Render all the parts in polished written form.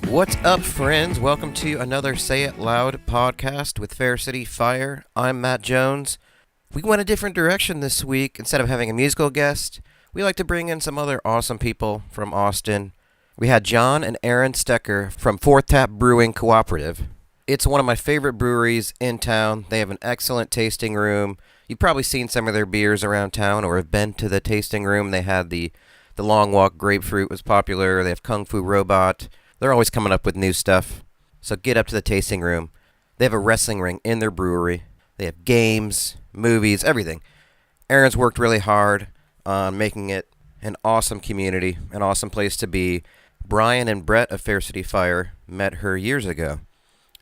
What's up, friends? Welcome to another Say It Loud podcast with Fair City Fire. I'm Matt Jones. We went a different direction this week. Instead of having a musical guest, we like to bring in some other awesome people from Austin. We had John and Erin Stecker from Tap Brewing Cooperative. It's one of my favorite breweries in town. They have an excellent tasting room. You've probably seen some of their beers around town or have been to the tasting room. They had the Long Walk Grapefruit was popular. They have Kung Fu Robot. They're always coming up with new stuff. So get up to the tasting room. They have a wrestling ring in their brewery. They have games, movies, everything. Erin's worked really hard on making it an awesome community, an awesome place to be. Brian and Brett of Fair City Fire met her years ago.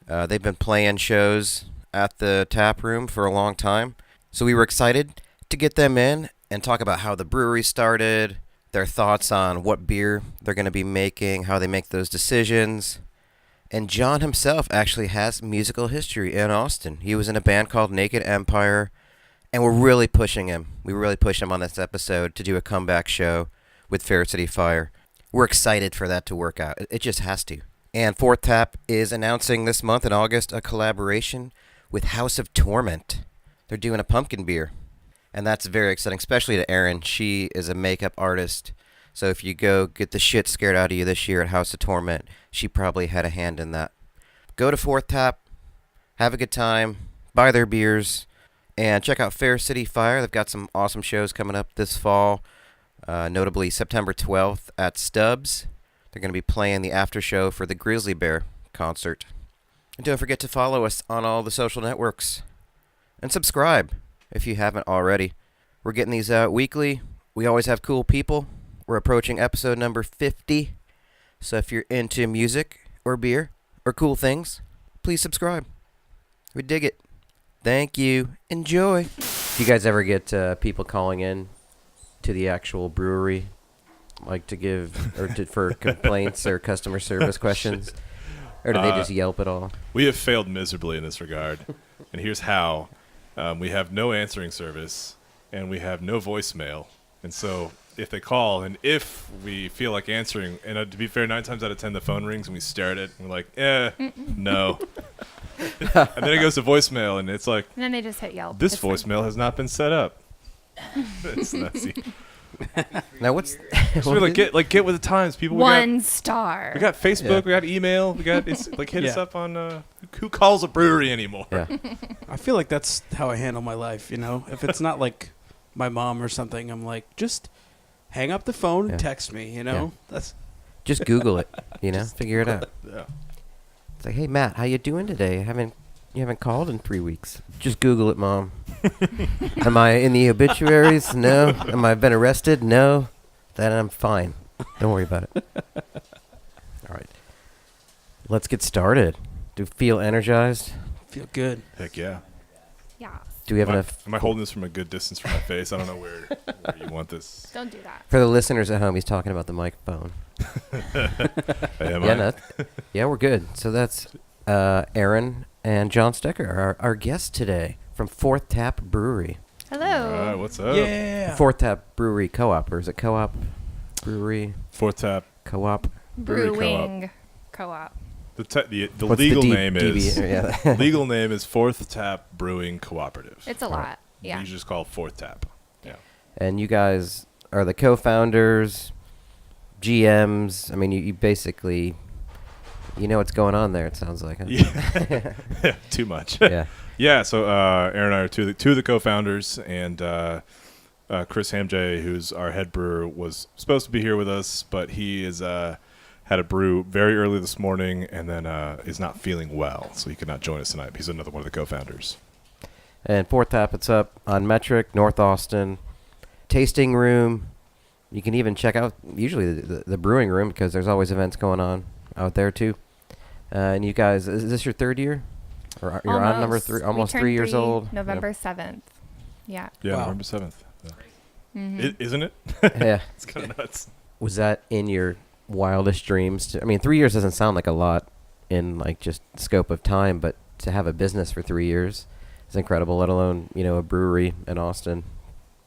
They've been playing shows at the tap room for a long time. So we were excited to get them in and talk about how the brewery started, their thoughts on what beer they're going to be making, how they make those decisions. And John himself actually has musical history in Austin. He was in a band called Naked Empire, and we're really pushing him. We really pushed him on this episode to do a comeback show with Fair City Fire. We're excited for that to work out. It just has to. And Fourth Tap is announcing this month in August a collaboration with House of Torment. They're doing a pumpkin beer. And that's very exciting, especially to Erin. She is a makeup artist. So if you go get the shit scared out of you this year at House of Torment, she probably had a hand in that. Go to Fourth Tap, have a good time, buy their beers, and check out Fair City Fire. They've got some awesome shows coming up this fall, notably September 12th at Stubbs. They're going to be playing the after show for the Grizzly Bear concert. And don't forget to follow us on all the social networks. And subscribe if you haven't already. We're getting these out weekly. We always have cool people. We're approaching episode number 50. So if you're into music or beer or cool things, please subscribe. We dig it. Thank you. Enjoy. Do you guys ever get people calling in to the actual brewery, like to give or for complaints or customer service questions? Or do they just yelp at all? We have failed miserably in this regard. And here's how. We have no answering service, and we have no voicemail. And so if they call, and if we feel like answering, and to be fair, 9 times out of 10 the phone rings, and we stare at it, and we're like, no. And then it goes to voicemail, and it's like, and then they just hit Yelp. This voicemail has not been set up. It's nutsy. Now what's get with the times, people. One star. We got Facebook, we got email, we got hit us up on who calls a brewery anymore. Yeah. I feel like that's how I handle my life, you know. If it's not like my mom or something, I'm like, just hang up the phone, text me, you know. That's just Google it, you know, figure it out. Yeah. It's like, hey Matt, how you doing today? You haven't called in 3 weeks. Just Google it, Mom. Am I in the obituaries? No. Am I been arrested? No. Then I'm fine. Don't worry about it. All right. Let's get started. Do you feel energized? feel good. Heck yeah. Yeah. Do we have enough? Am I holding this from a good distance from my face? I don't know where you want this. Don't do that. For the listeners at home, he's talking about the microphone. Yeah, we're good. So that's Erin and John Stecker, our guests today from Fourth Tap Brewery. Hello. All right, what's up? Yeah. Fourth Tap Brewery Co-op, or is it Co-op Brewery? Fourth Tap Co-op? Brewing Co-op. The What's legal the name is yeah. legal name is Fourth Tap Brewing Cooperative. It's a lot. Yeah. You just call it Fourth Tap. Yeah. And you guys are the co-founders, GMs. I mean, you basically, you know what's going on there, it sounds like. Huh? Yeah. Too much. Yeah. Yeah, so Erin and I are two of the co-founders, and Chris Hamjay, who's our head brewer, was supposed to be here with us, but he is had a brew very early this morning and then is not feeling well, so he could not join us tonight. He's another one of the co-founders. And Fourth Tap, it's up on Metric, North Austin. Tasting room. You can even check out usually the brewing room because there's always events going on out there too. And you guys, is this your third year? Or you're on number 3, almost 3 years old? November 7th. Yeah. Yeah, Wow. November 7th. Yeah. Mm-hmm. Isn't it? Yeah. It's kind of nuts. Was that in your wildest dreams? I mean, 3 years doesn't sound like a lot in like just scope of time, but to have a business for 3 years is incredible, let alone, a brewery in Austin.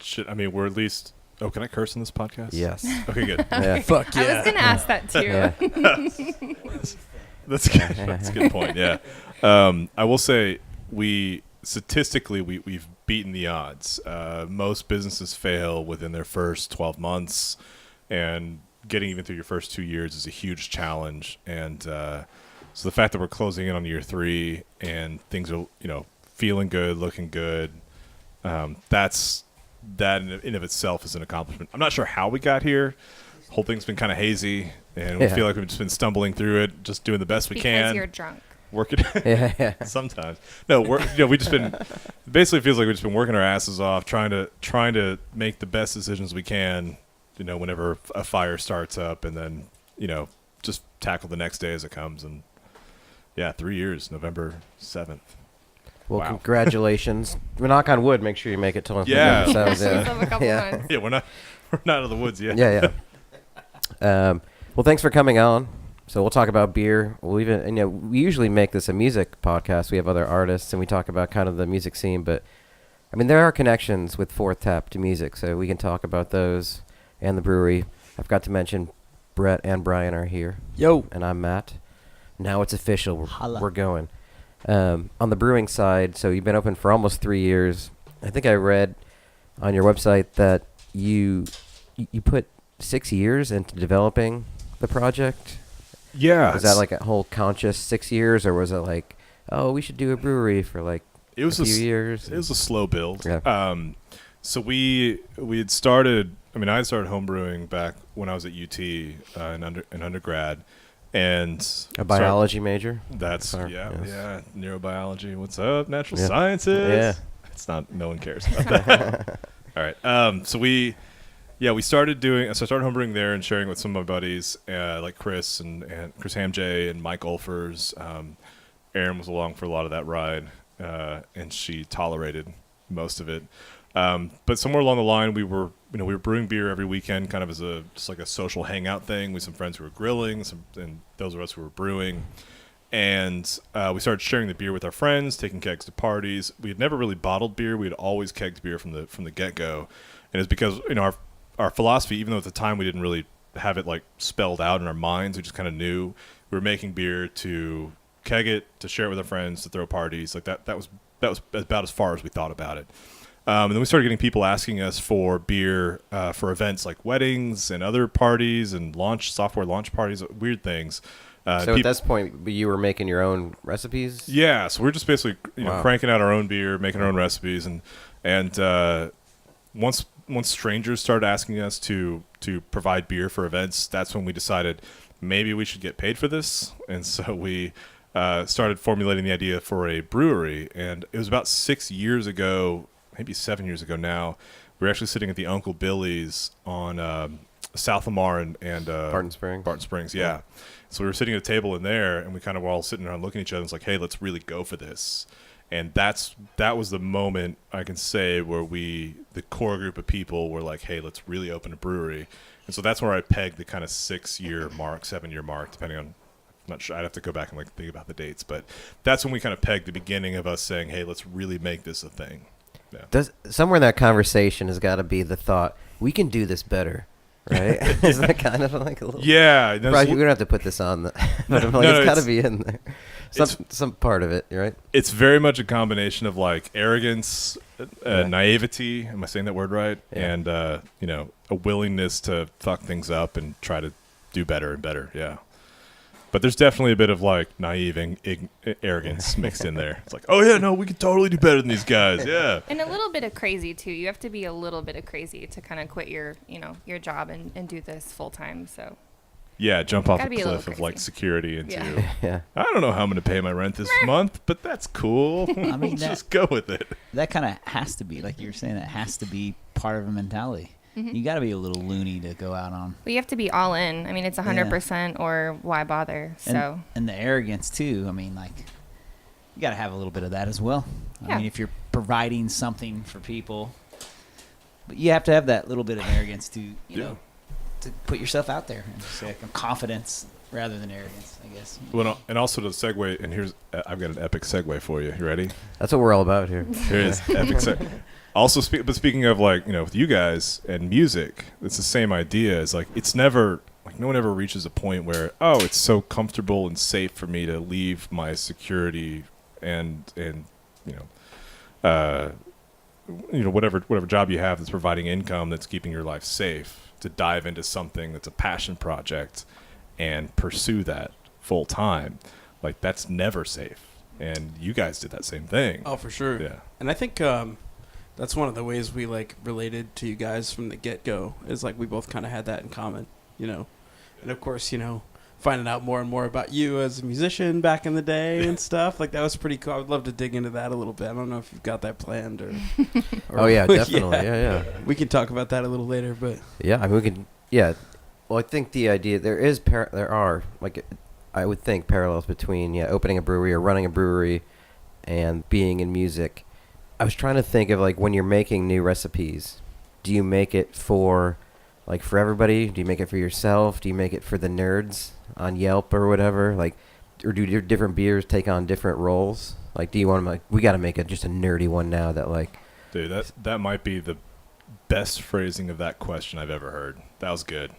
Shit, I mean, we're at least Oh, can I curse in this podcast? Yes. Okay, good. Yeah. Fuck I yeah. was gonna ask that too. Yeah. That's good. That's a good point. Yeah. I will say statistically we've beaten the odds. Most businesses fail within their first 12 months, and getting even through your first 2 years is a huge challenge. And so the fact that we're closing in on year 3 and things are feeling good, looking good, that in of itself is an accomplishment. I'm not sure how we got here. Whole thing's been kind of hazy, and we feel like we've just been stumbling through it, just doing the best we can. Because you're drunk. Working Yeah. sometimes. No, we just been basically feels like we've just been working our asses off, trying to make the best decisions we can, whenever a fire starts up, and then just tackle the next day as it comes. And 3 years, November 7th. Well, Wow. congratulations. Knock on wood. Make sure you make it till Yeah. November 7th. Still have a couple months. Yeah, we're not out of the woods yet. Yeah. Well, thanks for coming on. So we'll talk about beer. We'll even, we usually make this a music podcast. We have other artists, and we talk about kind of the music scene. But I mean, there are connections with Fourth Tap to music, so we can talk about those and the brewery. I forgot to mention Brett and Brian are here. Yo. And I'm Matt. Now it's official. Holla. We're going. On the brewing side, so you've been open for almost 3 years. I think I read on your website that you put 6 years into developing the project. Yeah. Was that like a whole conscious 6 years, or was it like, oh, we should do a brewery for like It was a few years? It was a slow build. Yeah. So we had started. I mean, I started homebrewing back when I was at UT in undergrad, and A biology major? That's Sorry, yeah, yes. neurobiology. What's up, natural Yeah. sciences? Yeah. It's not. No one cares about that. All right. So we started doing. So I started homebrewing there and sharing with some of my buddies, like Chris and Chris Hamjay and Mike Olfers. Erin was along for a lot of that ride, and she tolerated most of it. But somewhere along the line, we were brewing beer every weekend, kind of as just like a social hangout thing. We had some friends who were grilling, and those of us who were brewing. And we started sharing the beer with our friends, taking kegs to parties. We had never really bottled beer. We had always kegged beer from the get-go. And it's because, our philosophy, even though at the time we didn't really have it like spelled out in our minds, we just kind of knew we were making beer to keg it, to share it with our friends, to throw parties. Like that was about as far as we thought about it. And then we started getting people asking us for beer for events like weddings and other parties and software launch parties, weird things. So at this point, you were making your own recipes? Yeah, so we're just basically Wow. cranking out our own beer, making our own recipes, and once strangers started asking us to provide beer for events, that's when we decided maybe we should get paid for this, and so we started formulating the idea for a brewery. And it was about 6 years ago, maybe 7 years ago now. We were actually sitting at the Uncle Billy's on South Lamar and Barton Springs? Barton Springs, yeah. So we were sitting at a table in there, and we kind of were all sitting around looking at each other, and it's like, hey, let's really go for this. And that was the moment, I can say, where the core group of people were like, hey, let's really open a brewery. And so that's where I pegged the kind of 7-year mark, depending on, I'm not sure, I'd have to go back and think about the dates, but that's when we kind of pegged the beginning of us saying, hey, let's really make this a thing. Yeah. Somewhere in that conversation has got to be the thought, we can do this better, right? Isn't that kind of like a little... Yeah. Probably, we don't have to put this on, but I'm like, it's got to be in there. Some part of it, right? It's very much a combination of like arrogance, naivety. Am I saying that word right? Yeah. And a willingness to fuck things up and try to do better and better. Yeah. But there's definitely a bit of like naive arrogance mixed in there. It's like, oh yeah, no, we could totally do better than these guys. Yeah. And a little bit of crazy too. You have to be a little bit of crazy to kind of quit your job and do this full time. So. Yeah, jump off a Gotta be a little cliff of like crazy. security into. Yeah. Yeah. I don't know how I'm going to pay my rent this month, but that's cool. I mean, just go with it. that kind of has to be, like you were saying, that has to be part of a mentality. You got to be a little loony to go out on. Well, you have to be all in. I mean, it's 100% or why bother? So. And the arrogance too. I mean, like, you got to have a little bit of that as well. Yeah. I mean, if you're providing something for people, but you have to have that little bit of arrogance to, you know, to put yourself out there and say, like, confidence rather than arrogance, I guess. Well, no, and also to segue, and here's I've got an epic segue for you. You ready? That's what we're all about here. Here it is, epic segue. Also, but speaking of like with you guys and music, it's the same idea. It's like it's never like no one ever reaches a point where it's so comfortable and safe for me to leave my security and whatever job you have that's providing income that's keeping your life safe to dive into something that's a passion project and pursue that full time. Like that's never safe. And you guys did that same thing. Oh, for sure. Yeah. And I think that's one of the ways we like related to you guys from the get-go is like we both kind of had that in common, And of course, finding out more and more about you as a musician back in the day and stuff, like that was pretty cool. I would love to dig into that a little bit. I don't know if you've got that planned or Oh yeah, definitely. Yeah. We can talk about that a little later, but Yeah, I mean we can. Yeah. Well, I think the idea there are like I would think parallels between opening a brewery or running a brewery and being in music. I was trying to think of like when you're making new recipes, do you make it for everybody? Do you make it for yourself? Do you make it for the nerds on Yelp or whatever? Like, or do different beers take on different roles? Like, do you want to we got to make it just a nerdy one now that like. Dude, that might be the best phrasing of that question I've ever heard. That was good.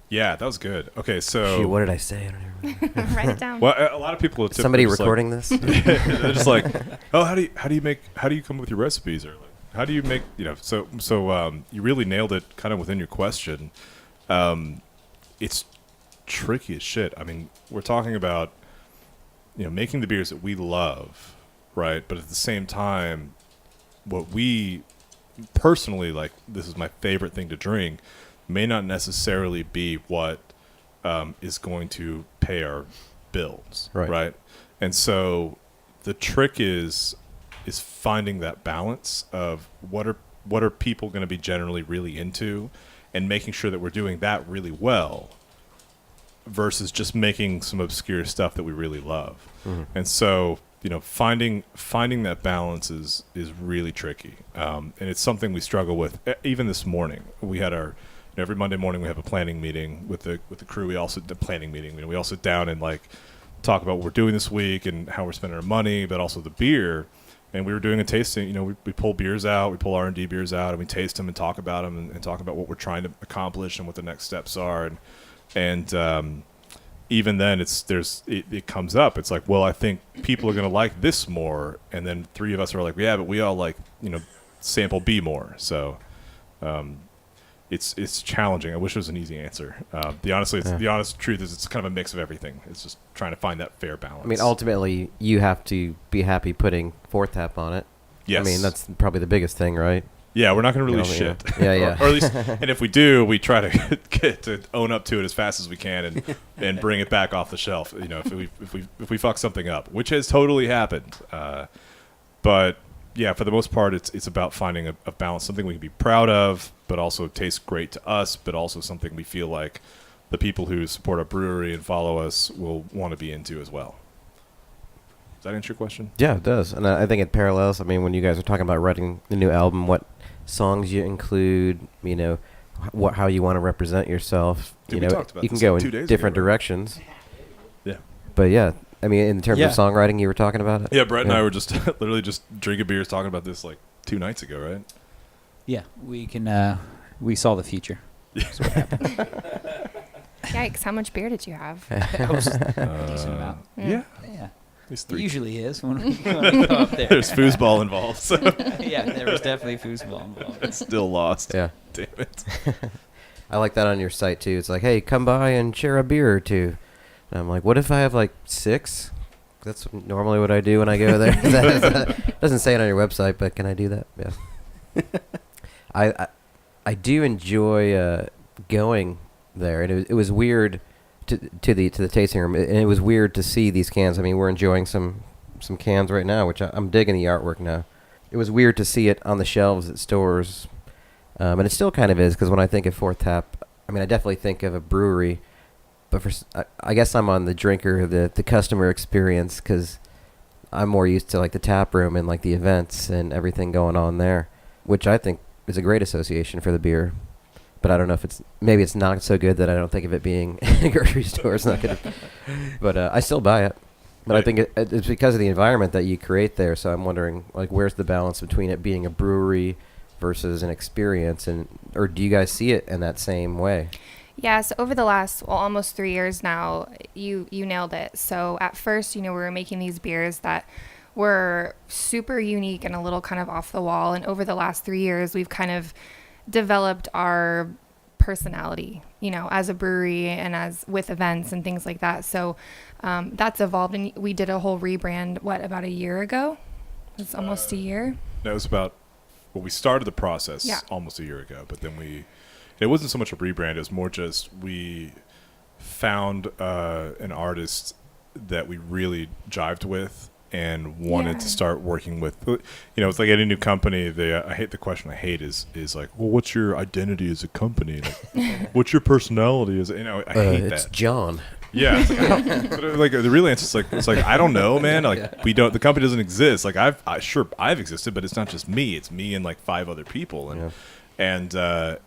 Yeah, that was good. Okay, so Shoot, what did I say? I don't even remember. Write it down. well, a lot of people. Is somebody recording this? They're just like, oh, how do you come up with your recipes, or like, how do you make So you really nailed it, kind of within your question. It's tricky as shit. I mean, we're talking about making the beers that we love, right? But at the same time, what we personally like, this is my favorite thing to drink, may not necessarily be what is going to pay our bills, right? And so the trick is finding that balance of what are people going to be generally really into, and making sure that we're doing that really well, versus just making some obscure stuff that we really love. Mm-hmm. And so finding that balance is really tricky, and it's something we struggle with. Even this morning, we had our every Monday morning we have a planning meeting with the crew. We also the planning meeting. We all sit down and like talk about what we're doing this week and how we're spending our money, but also the beer. And we were doing a tasting. We pull beers out, we pull R&D beers out, and we taste them and talk about them and talk about what we're trying to accomplish and what the next steps are. And even then, it comes up. It's like, well, I think people are going to like this more. And then three of us are like, yeah, but we all like sample B more. So it's challenging. I wish it was an easy answer. The honest truth is it's kind of a mix of everything. It's just trying to find that fair balance. I mean, ultimately, you have to be happy putting Fourth Tap on it. Yes. I mean, that's probably the biggest thing, right? Yeah, we're not going to release shit. Yeah. or at least, and if we do, we try to get to own up to it as fast as we can and bring it back off the shelf. If we fuck something up, which has totally happened. But yeah, for the most part, it's about finding a balance, something we can be proud of, but also tastes great to us, but also something we feel like the people who support our brewery and follow us will want to be into as well. Does that answer your question? Yeah, it does. And I think it parallels. I mean, when you guys are talking about writing the new album, what songs you include, how you want to represent yourself. Dude, we talked about you can this go like 2 in days different ago, right? directions. Yeah. But yeah, I mean, in terms of songwriting, you were talking about it? Yeah, Brett and I were just literally just drinking beers talking about this like 2 nights ago, right? Yeah, we can. We saw the future. That's what happened. Yikes! How much beer did you have? That was a decent amount. Yeah. Yeah. There's It 3. usually is when we go up there. There's foosball involved, so Yeah, there was definitely foosball involved. it's still lost. Yeah. Damn it. I like that on your site, too. It's like, hey, come by and share a beer or two. And I'm like, what if I have like 6? That's normally what I do when I go there. That doesn't say it on your website, but can I do that? Yeah. I do enjoy going there, and it was weird to the tasting room, and it was weird to see these cans. I mean, we're enjoying some cans right now, which I'm digging the artwork now. It was weird to see it on the shelves at stores, and it still kind of is, because when I think of Fourth Tap, I mean, I definitely think of a brewery, but I guess I'm on the drinker, the customer experience, because I'm more used to like the tap room and like the events and everything going on there, which I think is a great association for the beer. but I don't know if maybe it's not so good that I don't think of it being in a grocery store. It's not good. But I still buy it. But I think it's because of the environment that you create there. So I'm wondering, like, where's the balance between it being a brewery versus an experience, or do you guys see it in that same way? Yeah, so over the last almost 3 years now, you nailed it. So at first, we were making these beers that were super unique and a little kind of off the wall. And over the last 3 years, we've kind of developed our personality, as a brewery and as with events and things like that. So that's evolved, and we did a whole rebrand, about a year ago? It's almost a year. No, it was about, we started the process almost a year ago, but then it wasn't so much a rebrand, it was more just we found an artist that we really jived with and wanted to start working with. It's like any new company, I hate the question I hate is like, well, what's your identity as a company? Like, what's your personality? I hate that. It's John. Yeah, it's like, the real answer is it's like I don't know, man. Like we don't. The company doesn't exist. Like I've existed, but it's not just me. It's me and like 5 other people, and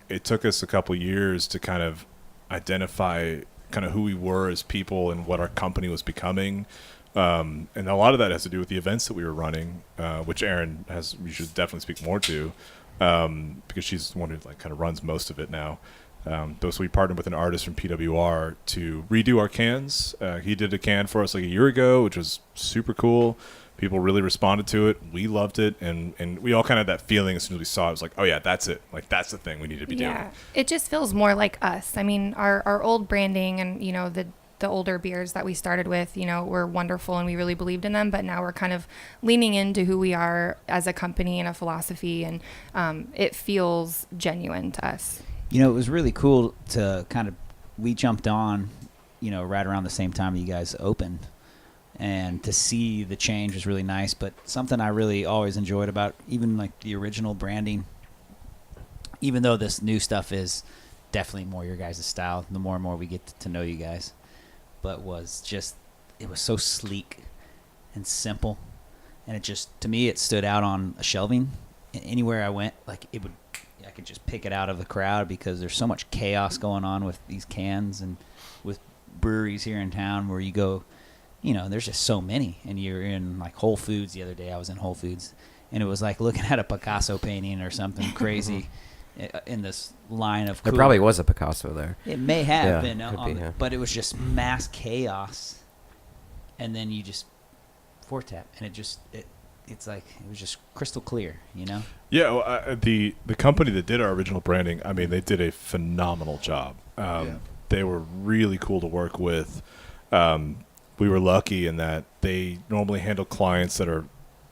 it took us a couple years to kind of identify kind of who we were as people and what our company was becoming. And a lot of that has to do with the events that we were running, which Erin we should definitely speak more to, because she's the one who like kind of runs most of it now. So we partnered with an artist from PWR to redo our cans. He did a can for us like a year ago, which was super cool. People really responded to it. We loved it. And we all kind of had that feeling as soon as we saw it. It was like, oh, yeah, that's it. Like, that's the thing we need to be doing. Yeah, it just feels more like us. I mean, our old branding and, the older beers that we started with, were wonderful and we really believed in them. But now we're kind of leaning into who we are as a company and a philosophy. And it feels genuine to us. It was really cool to we jumped on, right around the same time you guys opened, and to see the change was really nice. But something I really always enjoyed about even like the original branding, even though this new stuff is definitely more your guys' style, the more and more we get to know you guys, but it was so sleek and simple. And it just, to me, it stood out on a shelving. And anywhere I went, like I could just pick it out of the crowd because there's so much chaos going on with these cans and with breweries here in town where you go, there's just so many. And you're in like Whole Foods the other day. I was in Whole Foods, and it was like looking at a Picasso painting or something crazy in this line of. There probably was a Picasso there. It may have been, be. But it was just mass chaos. And then you just tap, and it's like it was just crystal clear, Yeah, well, the company that did our original branding, I mean, they did a phenomenal job. They were really cool to work with. We were lucky in that they normally handle clients that are,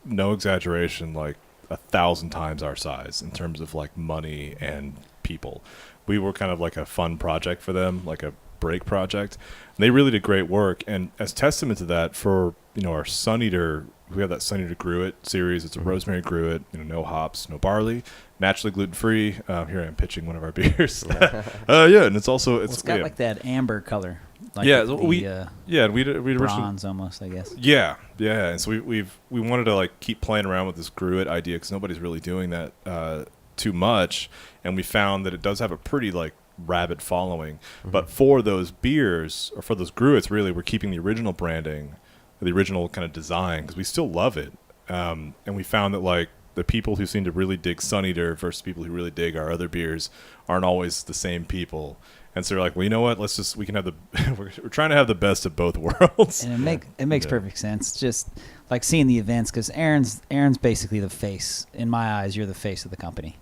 no exaggeration, like 1,000 times our size in terms of like money and people. We were kind of like a fun project for them, like a break project. And they really did great work. And as testament to that, for our Sun Eater, we have that Sun Eater Gruit series. It's a rosemary Gruit, no hops, no barley, naturally gluten-free. Here I am pitching one of our beers. And it's also it's got like that amber color. Like we originally bronze almost, I guess. Yeah. And so we wanted to like keep playing around with this Gruit idea because nobody's really doing that too much, and we found that it does have a pretty like rabid following. But for those beers or for those Gruits, really, we're keeping the original branding, the original kind of design, because we still love it. And we found that like the people who seem to really dig Sun Eater versus people who really dig our other beers aren't always the same people. And so they're like, well, you know what? We can have we're trying to have the best of both worlds. And it makes perfect sense. Just like seeing the events, because Erin's basically the face. In my eyes, you're the face of the company.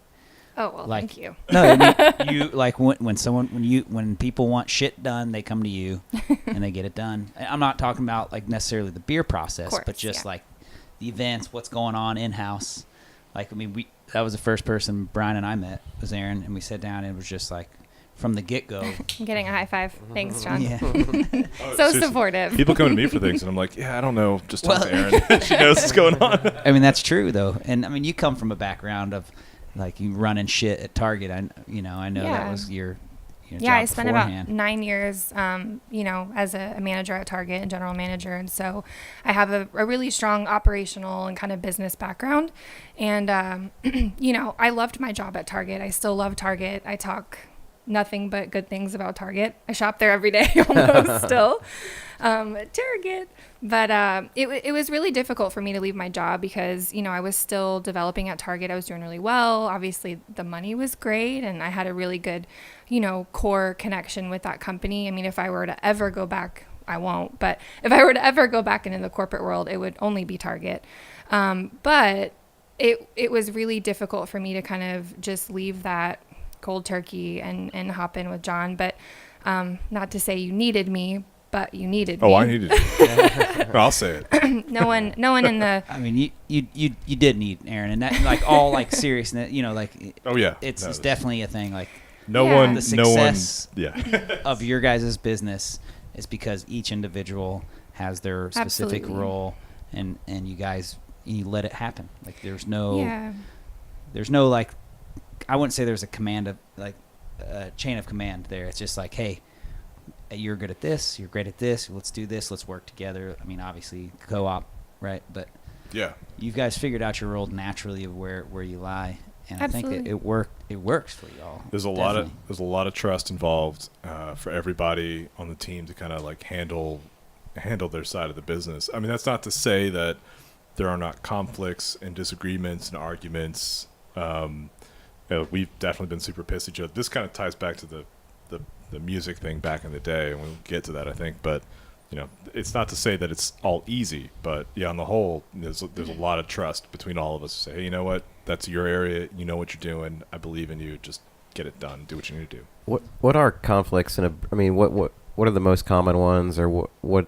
Oh, well, like, thank you. No, I mean, you like when people want shit done, they come to you and they get it done. I'm not talking about like necessarily the beer process, course, but just like the events, what's going on in house. Like, I mean, that was the first person Brian and I met was Erin, and we sat down and it was just like from the get-go. I'm getting a high five. Thanks, John. Yeah. So supportive. People come to me for things, and I'm like, yeah, I don't know. Just talk to Erin. She knows what's going on. I mean, that's true though, and I mean, you come from a background of like you running shit at Target. I know that was your job I spent beforehand. about 9 years, as a manager at Target and general manager. And so I have a really strong operational and kind of business background. And, I loved my job at Target. I still love Target. I talk nothing but good things about Target. I shop there every day almost still. Target. But it was really difficult for me to leave my job because, I was still developing at Target. I was doing really well. Obviously, the money was great, and I had a really good, core connection with that company. I mean, if I were to ever go back, I won't, but if I were to ever go back into the corporate world, it would only be Target. But it was really difficult for me to kind of just leave that cold turkey and hop in with John. But not to say you needed me, but you needed me. Oh, I needed you. I'll say it. No one in the. I mean, you did need Erin, and that like all like seriousness, like. Oh yeah, it's definitely a thing. Like no Yeah. one, the success yeah. of your guys' business is because each individual has their specific Absolutely. role, and you let it happen. Like there's no like, I wouldn't say there's a command of like a chain of command there. It's just like, hey, you're good at this, you're great at this, let's do this, let's work together. I mean, obviously co-op, right? But Yeah. you guys figured out your role naturally of where you lie, and Absolutely. I think it works for y'all. There's a lot of trust involved for everybody on the team to kind of like handle their side of the business. I mean, that's not to say that there are not conflicts and disagreements and arguments. We've definitely been super pissed at each other. This kind of ties back to the music thing back in the day, and we'll get to that, I think. But it's not to say that it's all easy, but yeah, on the whole, there's a lot of trust between all of us. Say, hey, you know what? That's your area. You know what you're doing. I believe in you. Just get it done. Do what you need to do. What are conflicts what are the most common ones, or what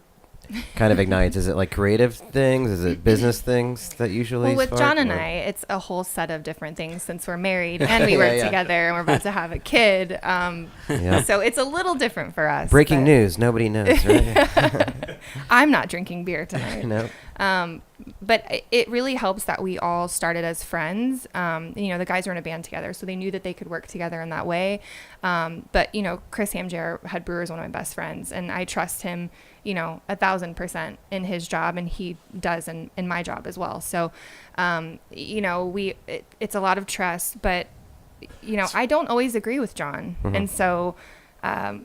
kind of ignites? Is it like creative things? Is it business things that usually Well, with spark, John and or- I, it's a whole set of different things since we're married and we work Yeah. together and we're about to have a kid. Yeah. So it's a little different for us. Breaking but news. Nobody knows, right? I'm not drinking beer tonight. No. But it really helps that we all started as friends. The guys were in a band together, so they knew that they could work together in that way. But Chris Hamjer, head brewer, is one of my best friends, and I trust him, 1,000% in his job, and he does in my job as well. So, it's a lot of trust, but, I don't always agree with John. Mhm. And so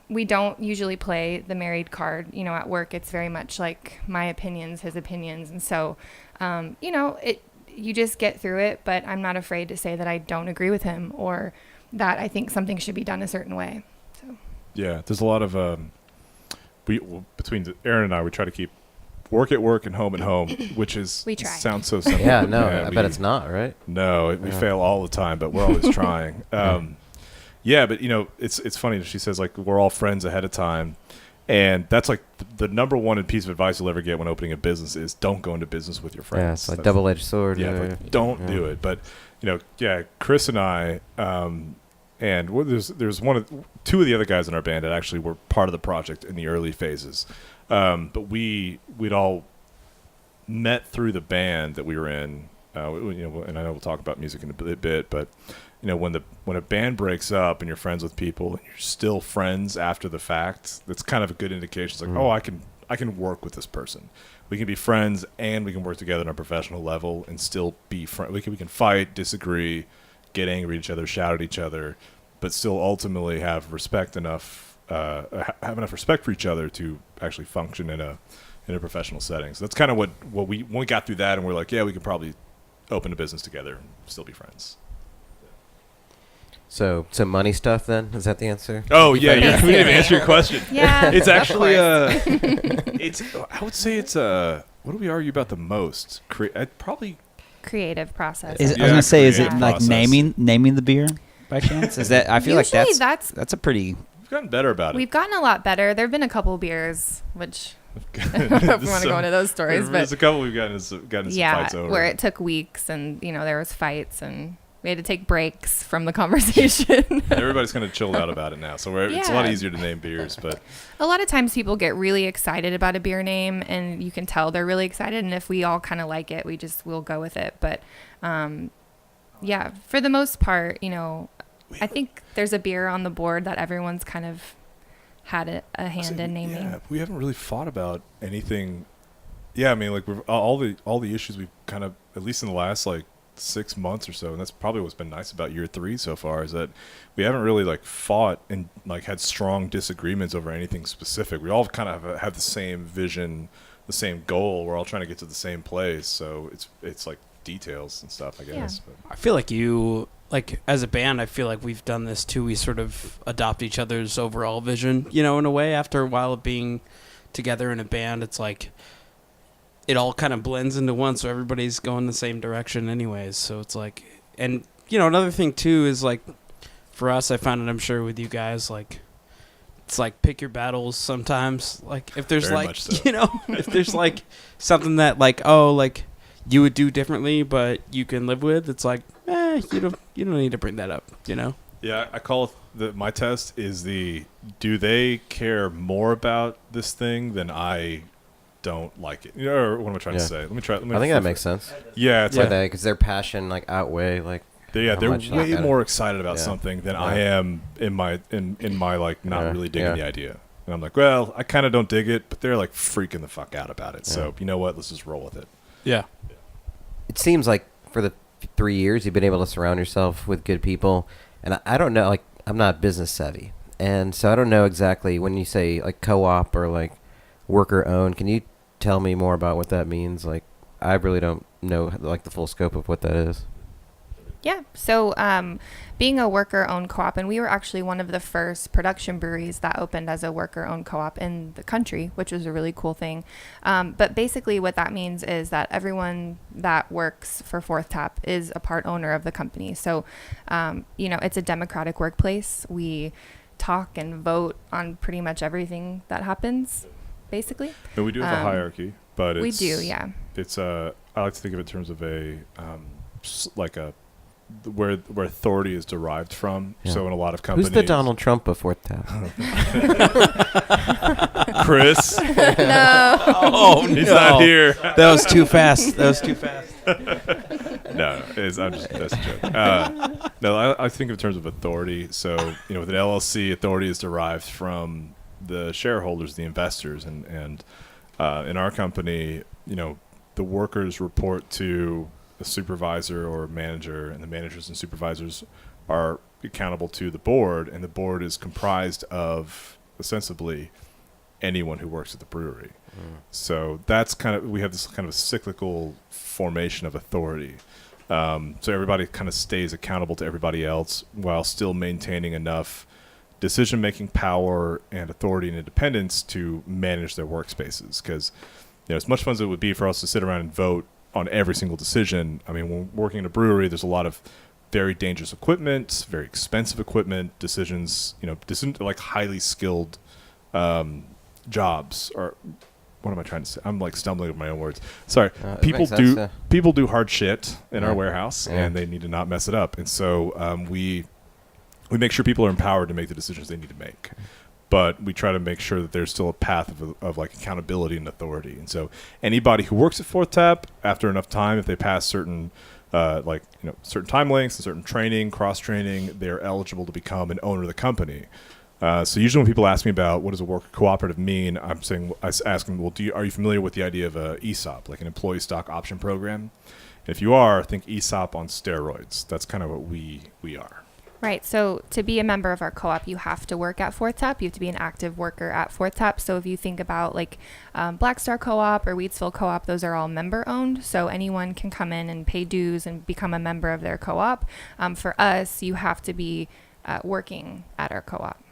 we don't usually play the married card, at work. It's very much like my opinions, his opinions. And so, you just get through it, but I'm not afraid to say that I don't agree with him or that I think something should be done a certain way. So. Yeah, there's a lot of between Erin and I, we try to keep work at work and home at home, which is We try. sounds so simple. Yeah, no, I bet it's not, right? No, we Yeah. fail all the time, but we're always trying. Yeah, but it's funny that she says like we're all friends ahead of time, and that's like the number one piece of advice you'll ever get when opening a business is don't go into business with your friends. Yeah, it's like That's- double-edged sword. Yeah, like, don't do it. But Chris and I, and there's two of the other guys in our band that actually were part of the project in the early phases. But we'd all met through the band that we were in. And I know we'll talk about music in a bit, but when a band breaks up and you're friends with people and you're still friends after the fact, that's kind of a good indication. It's like, oh, I can work with this person. We can be friends and we can work together on a professional level and still be friends. We can fight, disagree, get angry at each other, shout at each other, but still ultimately have respect enough, have enough respect for each other to actually function in a professional setting. So that's kind of what when we got through that, and we're like, yeah, we could probably open a business together and still be friends. So money stuff then? Is that the answer? Oh yeah, we didn't even Basically. answer your question. Yeah. It's of actually course. I would say it's what do we argue about the most? Probably Creative process. I was Yeah, gonna say, is it creative like process. naming the beer by chance? Is that I feel like Usually that's a pretty. we've gotten better about it. We've gotten a lot better. There have been a couple beers, which I don't know if we want to go into those stories, There's but a couple we've gotten some fights over. where it took weeks and, there was fights and we had to take breaks from the conversation. Everybody's kind of chilled out about it now, so it's a lot Yeah. easier to name beers. But A lot of times people get really excited about a beer name and you can tell they're really excited. And if we all kind of like it, we'll go with it. But for the most part, I think there's a beer on the board that everyone's kind of had a hand in naming. Yeah, we haven't really thought about anything. Yeah, I mean, like all the issues we've kind of, at least in the last like 6 months or so, and that's probably what's been nice about year 3 so far, is that we haven't really like fought and like had strong disagreements over anything specific. We all kind of have the same vision, the same goal. We're all trying to get to the same place, so it's like details and stuff, I guess. Yeah. But I feel like you, like, as a band, I feel like we've done this too. We sort of adopt each other's overall vision, you know, in a way. After a while of being together in a band, it's like it all kind of blends into one, so everybody's going the same direction anyways. So it's like, and, you know, another thing too is like, for us, I found it, I'm sure with you guys, like, it's like pick your battles sometimes. Like, if there's Very like, much so. you know, if there's like something that like, oh, like you would do differently, but you can live with, it's like, you don't need to bring that up, you know? yeah, I call it my test is do they care more about this thing than I don't like it? You know, or what am I trying to say? Let me I think that makes sense. Yeah, it's Yeah, like because their passion like outweigh like. they're how much way like, more excited about yeah. something than Yeah. I am in my like not Yeah. really digging Yeah. the idea. And I'm like, well, I kind of don't dig it, but they're like freaking the fuck out about it. Yeah. So you know what? Let's just roll with it. Yeah. It seems like for the 3 years you've been able to surround yourself with good people, and I don't know, like I'm not business savvy, and so I don't know exactly when you say like co-op or like worker owned. Can you tell me more about what that means? Like I really don't know like the full scope of what that is. Yeah. So being a worker-owned co-op, and we were actually one of the first production breweries that opened as a worker-owned co-op in the country, which was a really cool thing. But basically what that means is that everyone that works for Fourth Tap is a part owner of the company. So, you know, it's a democratic workplace. We talk and vote on pretty much everything that happens, basically. And we do have a hierarchy, but We it's, do, yeah. It's I like to think of it in terms of like a where authority is derived from. Yeah. So in a lot of companies, Who's the Donald Trump of Fourth Tap? Chris. No. Oh, He's not here. That was too fast. That's a joke. No, I think in terms of authority. So, you know, with an LLC, authority is derived from the shareholders, the investors, and in our company, you know, the workers report to a supervisor or manager, and the managers and supervisors are accountable to the board, and the board is comprised of ostensibly anyone who works at the brewery. So that's we have this kind of cyclical formation of authority. So everybody kind of stays accountable to everybody else while still maintaining enough decision-making power and authority and independence to manage their workspaces. Because, you know, as much fun as it would be for us to sit around and vote on every single decision, I mean, when working in a brewery, there's a lot of very dangerous equipment, very expensive equipment, decisions, you know, like highly skilled jobs. Or what am I trying to say? I'm like stumbling over my own words. Sorry. It People makes sense, do yeah. people do hard shit in Yeah. our warehouse, Yeah. and they need to not mess it up. And so we make sure people are empowered to make the decisions they need to make. But we try to make sure that there's still a path of like accountability and authority. And so anybody who works at Fourth Tap, after enough time, if they pass certain certain time lengths and certain training, cross training, they're eligible to become an owner of the company. So usually when people ask me about what does a worker cooperative mean, I ask them, well, are you familiar with the idea of a ESOP, like an employee stock option program? And if you are, think ESOP on steroids. That's kind of what we are. Right. So to be a member of our co-op, you have to work at Fourth Tap. You have to be an active worker at Fourth Tap. So if you think about like Black Star Co-op or Wheatsville Co-op, those are all member owned. So anyone can come in and pay dues and become a member of their co-op. For us, you have to be working at our co-op.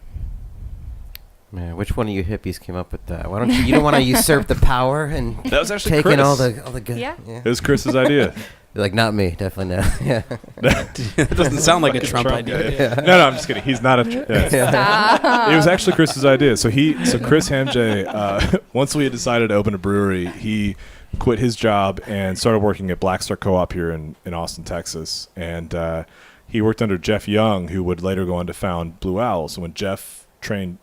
Man, which one of you hippies came up with that? Why don't you don't want to usurp the power and That was actually taking Chris. all the good? Yeah. It was Chris's idea. Like not me, definitely not. Yeah. That doesn't sound like a Trump idea. No, I'm just kidding. He's not a. It was actually Chris's idea. So Chris Hamjay, once we had decided to open a brewery, he quit his job and started working at Black Star Co-op here in Austin, Texas. And he worked under Jeff Young, who would later go on to found Blue Owl. So when Jeff trained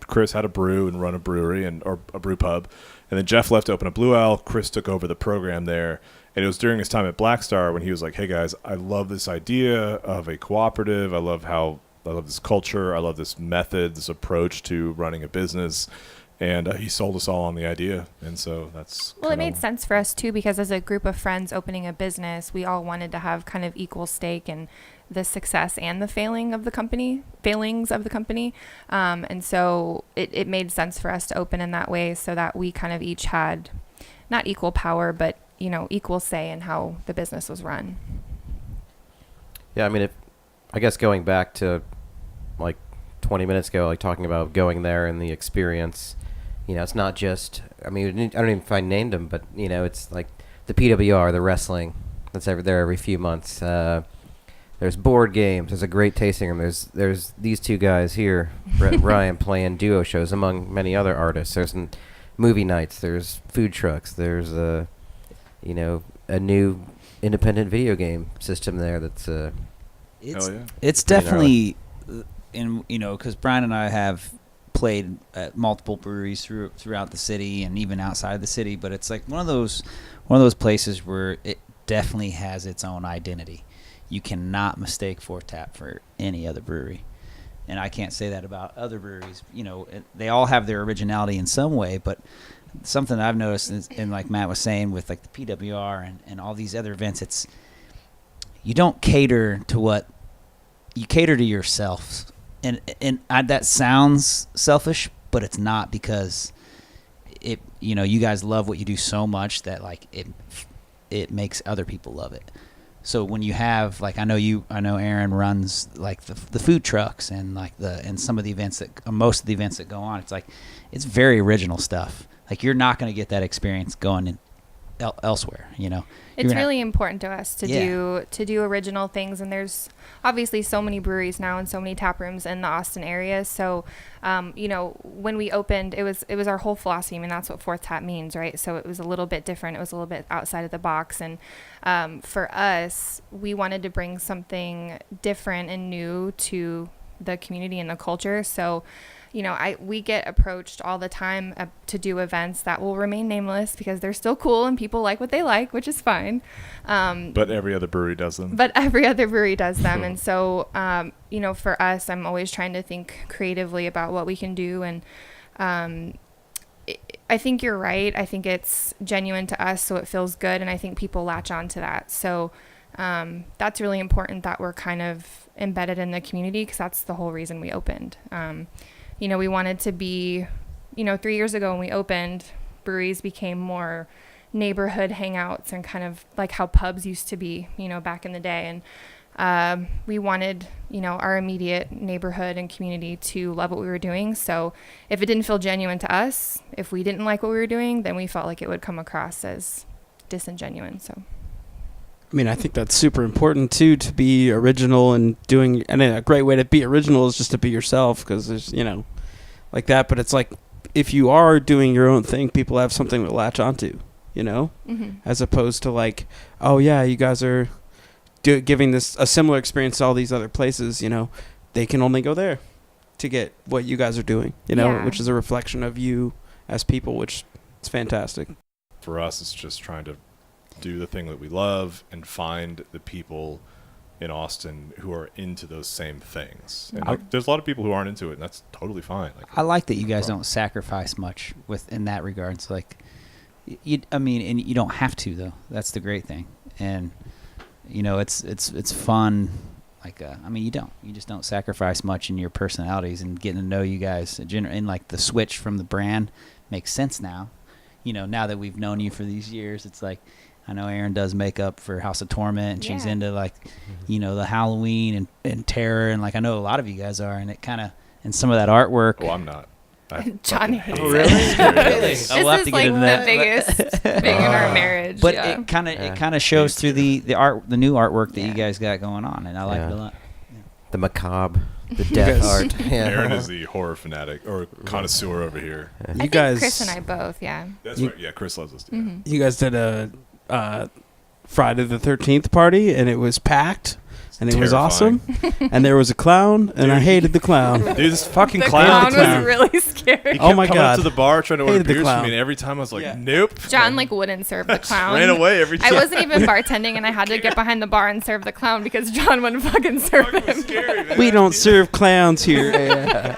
Chris how to brew and run a brewery or a brew pub, and then Jeff left to open a Blue Owl. Chris took over the program there. And it was during his time at Black Star when he was like, hey, guys, I love this idea of a cooperative. I love this culture. I love this method, this approach to running a business. And he sold us all on the idea, and so that's Well, it made sense for us too, because as a group of friends opening a business, we all wanted to have kind of equal stake in the success and the failings of the company. And so it made sense for us to open in that way, so that we kind of each had not equal power, but equal say in how the business was run. Yeah, I mean, I guess going back to like 20 minutes ago, like talking about going there and the experience, it's not just, I mean, I don't even know if I named them, but, it's like the PWR, the wrestling that's there every few months. There's board games. There's a great tasting room. There's these two guys here, Brett and Ryan, playing duo shows, among many other artists. There's movie nights. There's food trucks. There's a new independent video game system there that's it's definitely because Brian and I have played at multiple breweries throughout the city and even outside the city, but it's like one of those places where it definitely has its own identity. You cannot mistake Fourth Tap for any other brewery, and I can't say that about other breweries. They all have their originality in some way, but something I've noticed is, and like Matt was saying with like the PWR and all these other events, it's you don't cater to you cater to yourself. And that sounds selfish, but it's not, because you guys love what you do so much that like it makes other people love it. So when you have like I know Erin runs like the food trucks and like and some of the events most of the events that go on, it's like it's very original stuff. Like you're not going to get that experience going elsewhere. It's really important to us to do original things, and there's obviously so many breweries now and so many tap rooms in the Austin area. So, when we opened, it was our whole philosophy. I mean, that's what Fourth Tap means, right? So it was a little bit different. It was a little bit outside of the box, and for us, we wanted to bring something different and new to the community and the culture. So, we get approached all the time to do events that will remain nameless because they're still cool and people like what they like, which is fine. But every other brewery does them. And so, for us, I'm always trying to think creatively about what we can do. And I think you're right. I think it's genuine to us, so it feels good. And I think people latch on to that. So that's really important that we're kind of embedded in the community, because that's the whole reason we opened. We wanted to be, 3 years ago when we opened, breweries became more neighborhood hangouts and kind of like how pubs used to be, back in the day. And we wanted, our immediate neighborhood and community to love what we were doing. So if it didn't feel genuine to us, if we didn't like what we were doing, then we felt like it would come across as disingenuine. So. I mean, I think that's super important too, to be original and a great way to be original is just to be yourself, because there's, like that. But it's like, if you are doing your own thing, people have something to latch onto, Mm-hmm. as opposed to like, oh yeah, you guys are giving this a similar experience to all these other places, they can only go there to get what you guys are doing, which is a reflection of you as people, which is fantastic. For us, it's just trying to do the thing that we love and find the people in Austin who are into those same things. And there's a lot of people who aren't into it, and that's totally fine. I like that you guys don't sacrifice much in that regard. It's like, and you don't have to, though. That's the great thing. And it's fun. Like, you just don't sacrifice much in your personalities, and getting to know you guys. And like the switch from the brand makes sense now. Now that we've known you for these years, it's like, I know Erin does makeup for House of Torment, and she's into like, the Halloween and terror, and like I know a lot of you guys are, and it kind of, and some of that artwork. Well, I'm not. John hates it. Really? This is like the biggest thing in our marriage. But it kind of shows through the new artwork that you guys got going on, and I like it a lot. The macabre, the death art. Erin is the horror fanatic or connoisseur over here. I think Chris and I both, yeah. That's right. Yeah, Chris loves us too. Mm-hmm. You guys did a Friday the 13th party, and it was packed, and it was awesome. And there was a clown, and I hated the clown. Dude, this fucking the clown was really scary. He kept oh my coming God! up to the bar trying to order Hated the beers for clown. me, and every time I was like, nope. John wouldn't serve the clown. Ran away every time. I wasn't even bartending, and I had to get behind the bar and serve the clown because John wouldn't fucking serve him. Scary, man. We don't serve clowns here.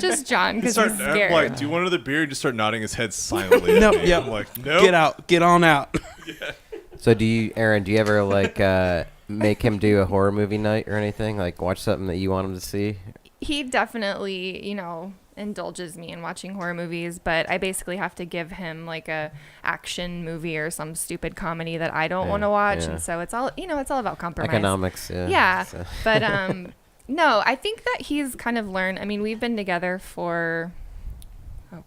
just John because he's I'm scared. like, do you want another beer? And just start nodding his head silently. Nope, at me. yep. I'm like, no. Get out. Get on out. So Aaron, do you ever like make him do a horror movie night or anything? Like watch something that you want him to see? He definitely, indulges me in watching horror movies, but I basically have to give him like a action movie or some stupid comedy that I don't want to watch. Yeah. And so it's all, it's all about compromise. Economics, yeah. Yeah. So. But, no, I think that he's kind of learned. I mean, we've been together for, 10,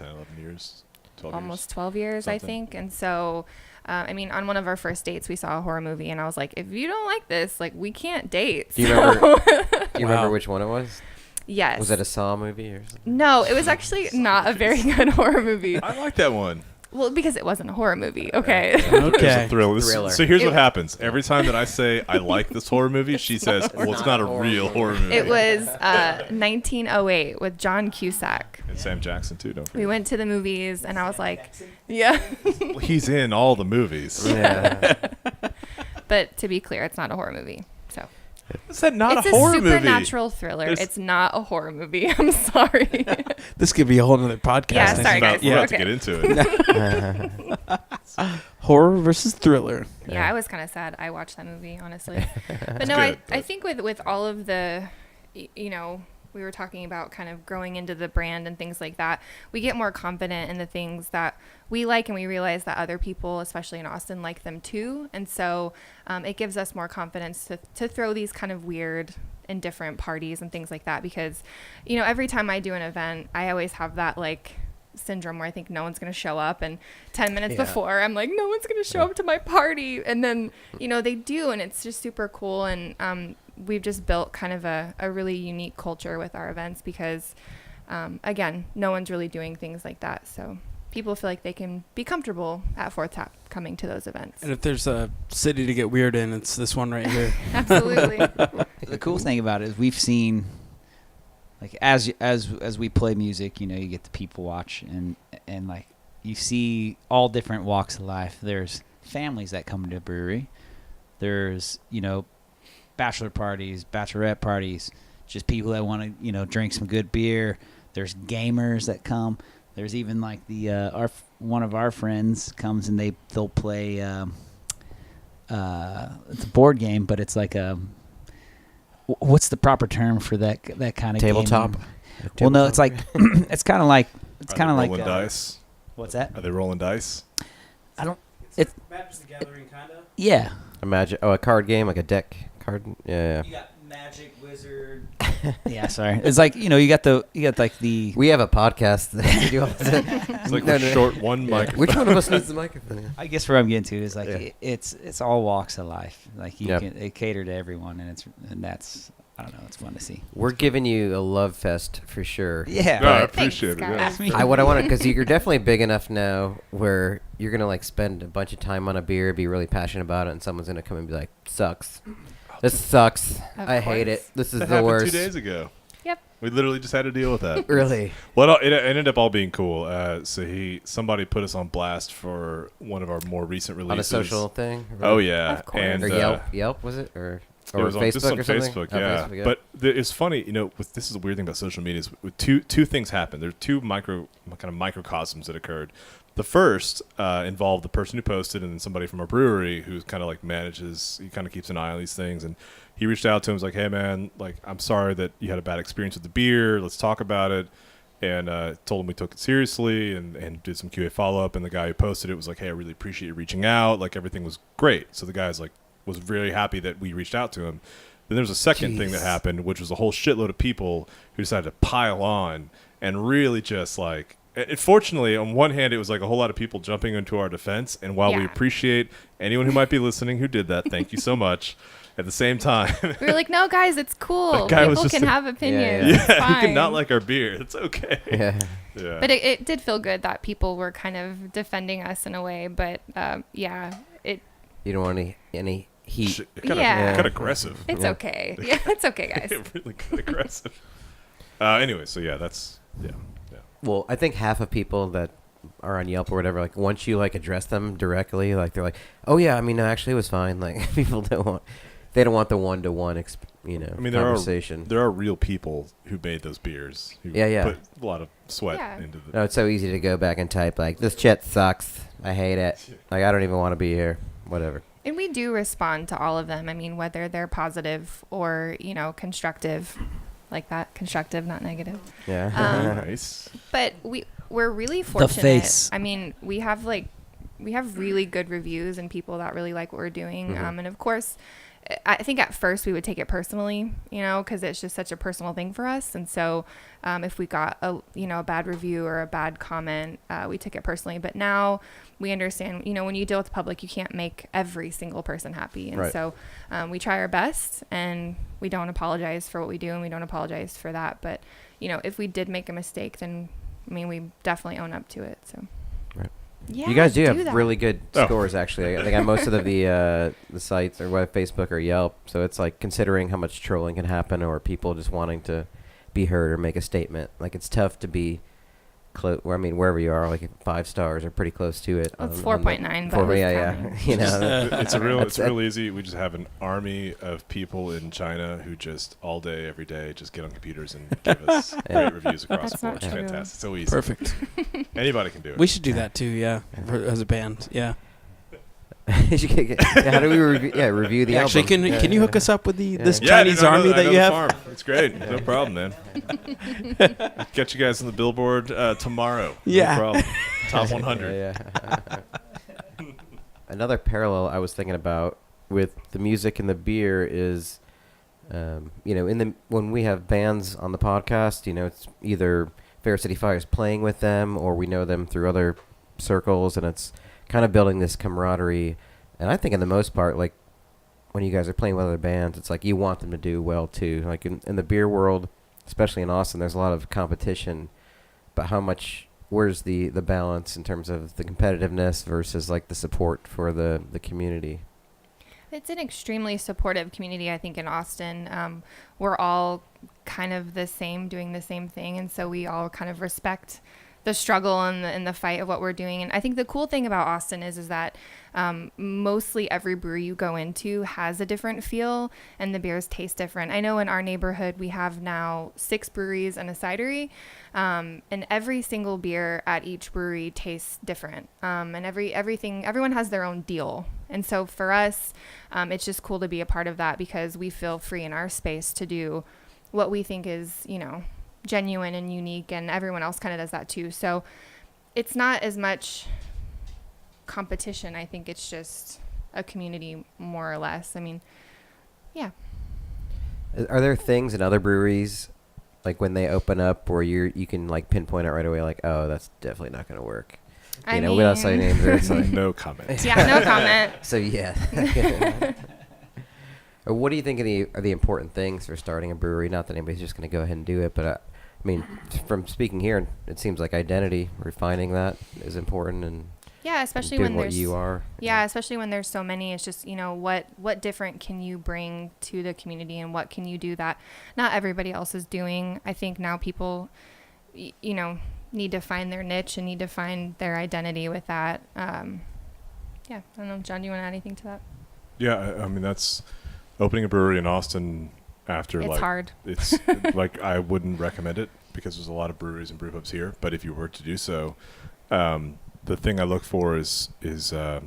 11 years. 12 almost 12 years, I Something. think. And so, on one of our first dates, we saw a horror movie, and I was like, if you don't like this, like, we can't date. Do you So- remember? Do you remember which one it was? Yes. Was it a Saw movie or something? No, it was actually not a very good horror movie. I like that one. Well, because it wasn't a horror movie. Okay. It's a Okay. thriller. Thriller. So here's It- what happens. Every time that I say I like this horror movie, she says, well, it's not a real horror movie. It was 1908 with John Cusack. And Sam Jackson, too, don't We forget. went to the movies, and I was like, yeah. Well, he's in all the movies. Yeah. But to be clear, it's not a horror movie. So Is that not it's a horror movie? supernatural thriller. There's- It's not a horror movie. I'm sorry. This could be a whole nother podcast. Yeah, I think. sorry, About- guys. We're about to Okay. get into it. Horror versus thriller. Yeah, I was kind of sad. I watched that movie, honestly. But no, good, I but- think with all of the, we were talking about kind of growing into the brand and things like that, we get more confident in the things that we like, and we realize that other people, especially in Austin, like them too. And so it gives us more confidence to throw these kind of weird and different parties and things like that, because, every time I do an event, I always have that like syndrome where I think no one's going to show up, and 10 minutes Yeah. before I'm like, no one's going to show up to my party, and then they do, and it's just super cool. And we've just built kind of a really unique culture with our events because again, no one's really doing things like that, so people feel like they can be comfortable at Fourth Tap coming to those events. And if there's a city to get weird in, it's this one right here. Absolutely. The cool thing about it is we've seen, like as we play music, you get the people watch, and like you see all different walks of life. There's families that come to the brewery. There's bachelor parties, bachelorette parties, just people that want to drink some good beer. There's gamers that come. There's even like one of our friends comes and they'll play. It's a board game, but it's like what's the proper term for that kind of Tabletop. game? Well, no, it's like it's kind of like rolling dice. what's that? Are they rolling dice? I don't. It's Magic the Gathering, kind of. Yeah. Imagine a card game, like a deck card. Yeah. You got Magic, Wizard. Yeah, sorry. It's like you got like the. We have a podcast that we do all the It's like we're short one microphone. Which one of us needs the microphone? I guess where I'm getting to is like Yeah. it's all walks of life. Like Yeah. they cater to everyone, and that's I don't know. It's fun to see. We're giving you a love fest for sure. Yeah. No, I Thanks, appreciate it. guys. Yeah. Ask me. What I want to, because you're definitely big enough now where you're gonna like spend a bunch of time on a beer, be really passionate about it, and someone's gonna come and be like, "Sucks. This sucks. Of I hate it. course. This is That the happened worst." 2 days ago. Yep. We literally just had to deal with that. Really? Well, it ended up all being cool. Somebody put us on blast for one of our more recent releases. On a social thing? Oh yeah, Of course. and Or Yelp was it? Or it was Facebook this was on or something? Facebook, Oh, yeah. Facebook, But it's funny, this is a weird thing about social media. Is with two things happen. There are two microcosms that occurred. The first involved the person who posted, and then somebody from our brewery who kind of like manages. He kind of keeps an eye on these things, and he reached out to him. Was like, "Hey man, like I'm sorry that you had a bad experience with the beer. Let's talk about it." And told him we took it seriously and did some QA follow up. And the guy who posted it was like, "Hey, I really appreciate you reaching out. Like everything was great." So the guy's like was really happy that we reached out to him. Then there was a second thing that happened, which was a whole shitload of people who decided to pile on and really just like. Fortunately, on one hand, it was like a whole lot of people jumping into our defense. And while we Yeah. appreciate anyone who might be listening who did that, thank you so much. At the same time, We were like, no, guys, it's cool. That guy was People just can like- have opinions. Yeah. It's you fine. can not like our beer. It's okay. Yeah. Yeah. But it did feel good that people were kind of defending us in a way. But yeah, You don't want any heat. Yeah. Kind of aggressive. it's Yeah. okay. Yeah, it's okay, guys. Really kind of aggressive. Anyway, so yeah, that's yeah. Well, I think half of people that are on Yelp or whatever, like once you like address them directly, like they're like, "Oh yeah, I mean, no, actually it was fine." Like people don't want the one-to-one, I mean, conversation. there are real people who made those beers. Who Yeah. put a lot of sweat Yeah. into the. No, it's so easy to go back and type like, this shit sucks. I hate it. Like, I don't even want to be here. Whatever. And we do respond to all of them. I mean, whether they're positive or, constructive, like that, constructive, not negative. Yeah. Nice. But we're really fortunate. face. I mean, we have really good reviews and people that really like what we're doing. Mhm. And of course, I think at first we would take it personally, because it's just such a personal thing for us. And so if we got a bad review or a bad comment, we took it personally. But now we understand, when you deal with the public, you can't make every single person happy. And Right. so we try our best, and we don't apologize for what we do, and we don't apologize for that. But, if we did make a mistake, then, we definitely own up to it. So. Right. Yeah, You guys do have that. really good Oh. scores, actually. I think on most of the sites or Facebook or Yelp. So it's like considering how much trolling can happen or people just wanting to be heard or make a statement. Like, it's tough to be close. Wherever you are, like 5 stars or pretty close to it. It's on the- 4.9, but who's yeah. counting? It's That's- real easy. We just have an army of people in China who just all day, every day, just get on computers and give us Yeah. great reviews across That's the board. not It's true. fantastic. So easy. Perfect. Anybody can do it. We should do that too. Yeah, as a band. Yeah. How do we review the Actually, album? can you hook us up with this Yeah, Chinese dude, I know- army I that know you the have? farm. It's great. No problem, man. Get you guys on the billboard tomorrow. Yeah. No problem. Top 100. Yeah. Another parallel I was thinking about with the music and the beer is, when we have bands on the podcast, it's either Fair City Fire's playing with them or we know them through other circles, and it's kind of building this camaraderie. And I think in the most part, like when you guys are playing with other bands, it's like you want them to do well too. Like in the beer world, especially in Austin, there's a lot of competition, but where's the balance in terms of the competitiveness versus like the support for the community? It's an extremely supportive community, I think, in Austin. We're all kind of the same, doing the same thing, and so we all kind of respect the struggle and the fight of what we're doing. And I think the cool thing about Austin is that mostly every brewery you go into has a different feel, and the beers taste different. I know in our neighborhood we have now 6 breweries and a cidery, and every single beer at each brewery tastes different. And everyone has their own deal. And so for us, it's just cool to be a part of that because we feel free in our space to do what we think is, genuine and unique, and everyone else kind of does that too. So it's not as much competition. I think it's just a community, more or less. Yeah. Are there things in other breweries, like when they open up, where you can like pinpoint it right away, like, oh, that's definitely not going to work? Without saying names, or it's like, No comment. Yeah, no comment. so yeah. Or what do you think are the important things for starting a brewery? Not that anybody's just going to go ahead and do it, but from speaking here, it seems like identity, refining that is important, and Yeah, especially being when what there's you are. Yeah, especially when there's so many. It's just, what different can you bring to the community, and what can you do that not everybody else is doing? I think now people, need to find their niche and need to find their identity with that. Yeah, I don't know. John, do you want to add anything to that? Yeah, that's opening a brewery in Austin after It's hard. It's like I wouldn't recommend it because there's a lot of breweries and brew pubs here. But if you were to do so, the thing I look for is the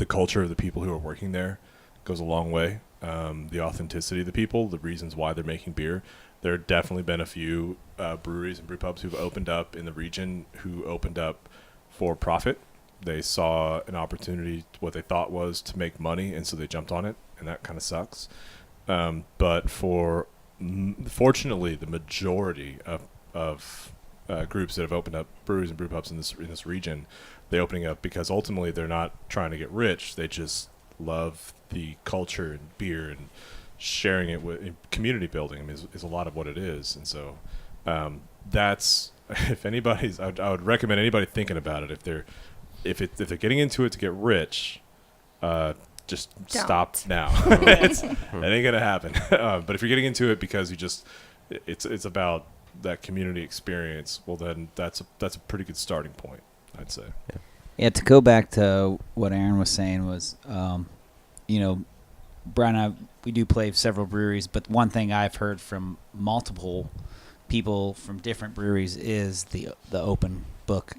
culture of the people who are working there goes a long way. The authenticity of the people, the reasons why they're making beer. There have definitely been a few breweries and brew pubs who've opened up in the region who opened up for profit. They saw an opportunity, what they thought was to make money, and so they jumped on it, and that kind of sucks. But fortunately, the majority of groups that have opened up breweries and brew pubs in this region, they're opening up because ultimately they're not trying to get rich. They just love the culture and beer and sharing it with community building is a lot of what it is. And so that's if anybody's, I would recommend anybody thinking about it if they're getting into it to get rich, just Don't. stop now. That ain't gonna happen. But if you're getting into it because it's about that community experience, well then that's a pretty good starting point, I'd say. Yeah, to go back to what Erin was saying was, Brian and I we do play several breweries, but one thing I've heard from multiple people from different breweries is the open book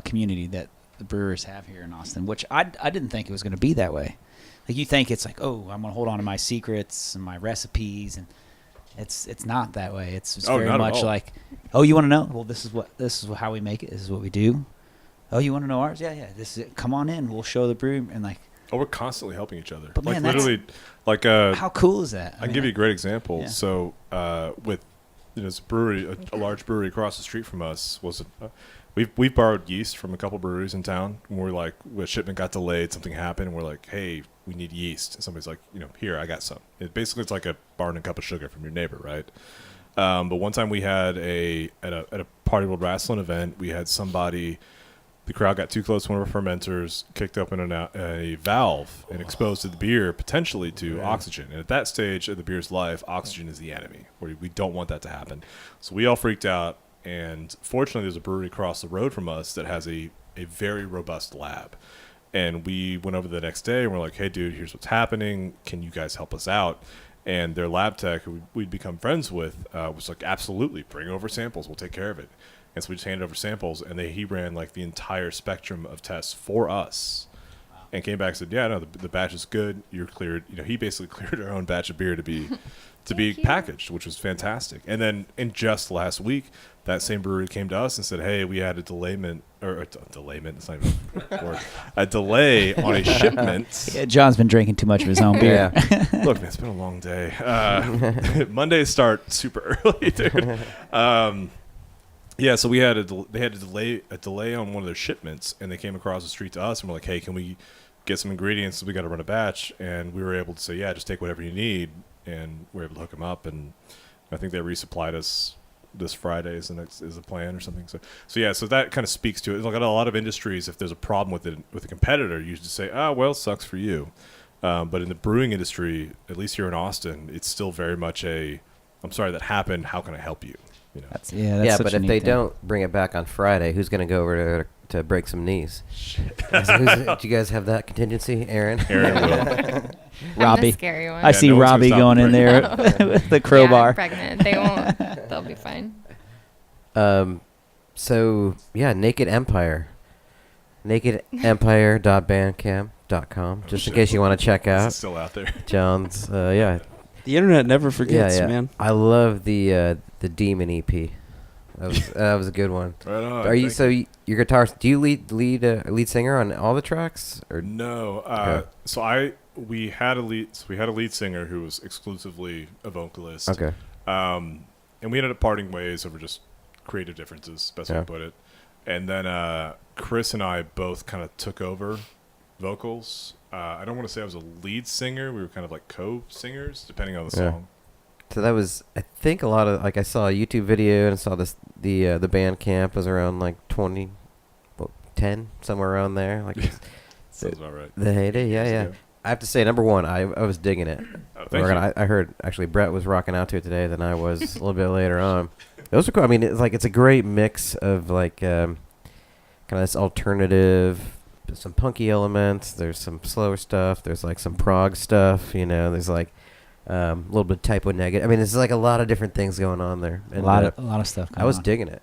community that the brewers have here in Austin, which I didn't think it was going to be that way. Like, you think it's like, oh, I'm going to hold on to my secrets and my recipes, and it's not that way. It's very much like, oh, you want to know? Well, this is how we make it. This is what we do. Oh, you want to know ours? Yeah. This is it. Come on in. We'll show the brew, and like. Oh, we're constantly helping each other. But like man, literally, like how cool is that? I can give you a great example. Yeah. So with this brewery, a large brewery across the street from us was we've borrowed yeast from a couple breweries in town. And we're like, when shipment got delayed, something happened, and we're like, hey, we need yeast. And somebody's like, here, I got some. It's like a bar and a cup of sugar from your neighbor, right? But one time we had at a Party World Rasslin event, we had somebody. The crowd got too close to one of our fermenters, kicked open a valve, and exposed to the beer potentially to oxygen. And at that stage of the beer's life, oxygen is the enemy. We don't want that to happen. So we all freaked out. And fortunately, there's a brewery across the road from us that has a very robust lab. And we went over the next day and we're like, hey, dude, here's what's happening. Can you guys help us out? And their lab tech, who we'd become friends with, was like, absolutely, bring over samples. We'll take care of it. And so we just handed over samples, and he ran like the entire spectrum of tests for us, and came back and said, "Yeah, no, the batch is good. You're cleared." He basically cleared our own batch of beer to be packaged, which was fantastic. And then in just last week, that same brewery came to us and said, "Hey, we had a delayment, or a delayment. It's not even a word. A delay on a shipment." Yeah, John's been drinking too much of his own beer. Look, man, it's been a long day. Mondays start super early, dude. Yeah, so they had a delay on one of their shipments, and they came across the street to us, and we're like, hey, can we get some ingredients? We got to run a batch, and we were able to say, yeah, just take whatever you need, and we were able to hook them up, and I think they resupplied us this Friday is the plan or something. So that kind of speaks to it. Like, in a lot of industries, if there's a problem with a competitor, you just say, oh, well, sucks for you. But in the brewing industry, at least here in Austin, it's still very much I'm sorry that happened. How can I help you? That's but if they don't bring it back on Friday, who's going to go over there to break some knees? Do you guys have that contingency, Erin? Aaron will. I'm Robbie. the scary one. I see no one's Robbie gonna stop going in there with the Yeah, crowbar. I'm pregnant. They won't. They'll be fine. So yeah, Naked Empire. nakedempire.bandcamp.com, just in case you want to check It's out still out there. John's. Yeah, The internet never forgets, yeah. man. I love the Demon EP. That was a good one. Right on. Are you thank your guitarist? Do you lead singer on all the tracks? Or No. Okay. So we had a lead singer who was exclusively a vocalist. okay, And we ended up parting ways over just creative differences, best way Yeah. to put it. And then Chris and I both kind of took over vocals. I don't want to say I was a lead singer. We were kind of like co-singers, depending on the Yeah. song. so that was, I think, a lot of, like, I saw a YouTube video and saw the band camp was around like 10, somewhere around there. Like Sounds about right. the heyday, yeah. I have to say, number one, I was digging it. Oh, thank you. I heard actually Brett was rocking out to it today than I was a little bit later on. Those are cool. I mean, it's a great mix of like kind of this alternative, some punky elements. There's some slower stuff. There's like some prog stuff. There's like a little bit of Type O Negative. I mean, there's like a lot of different things going on there. A And, lot of stuff. I was going on. digging it.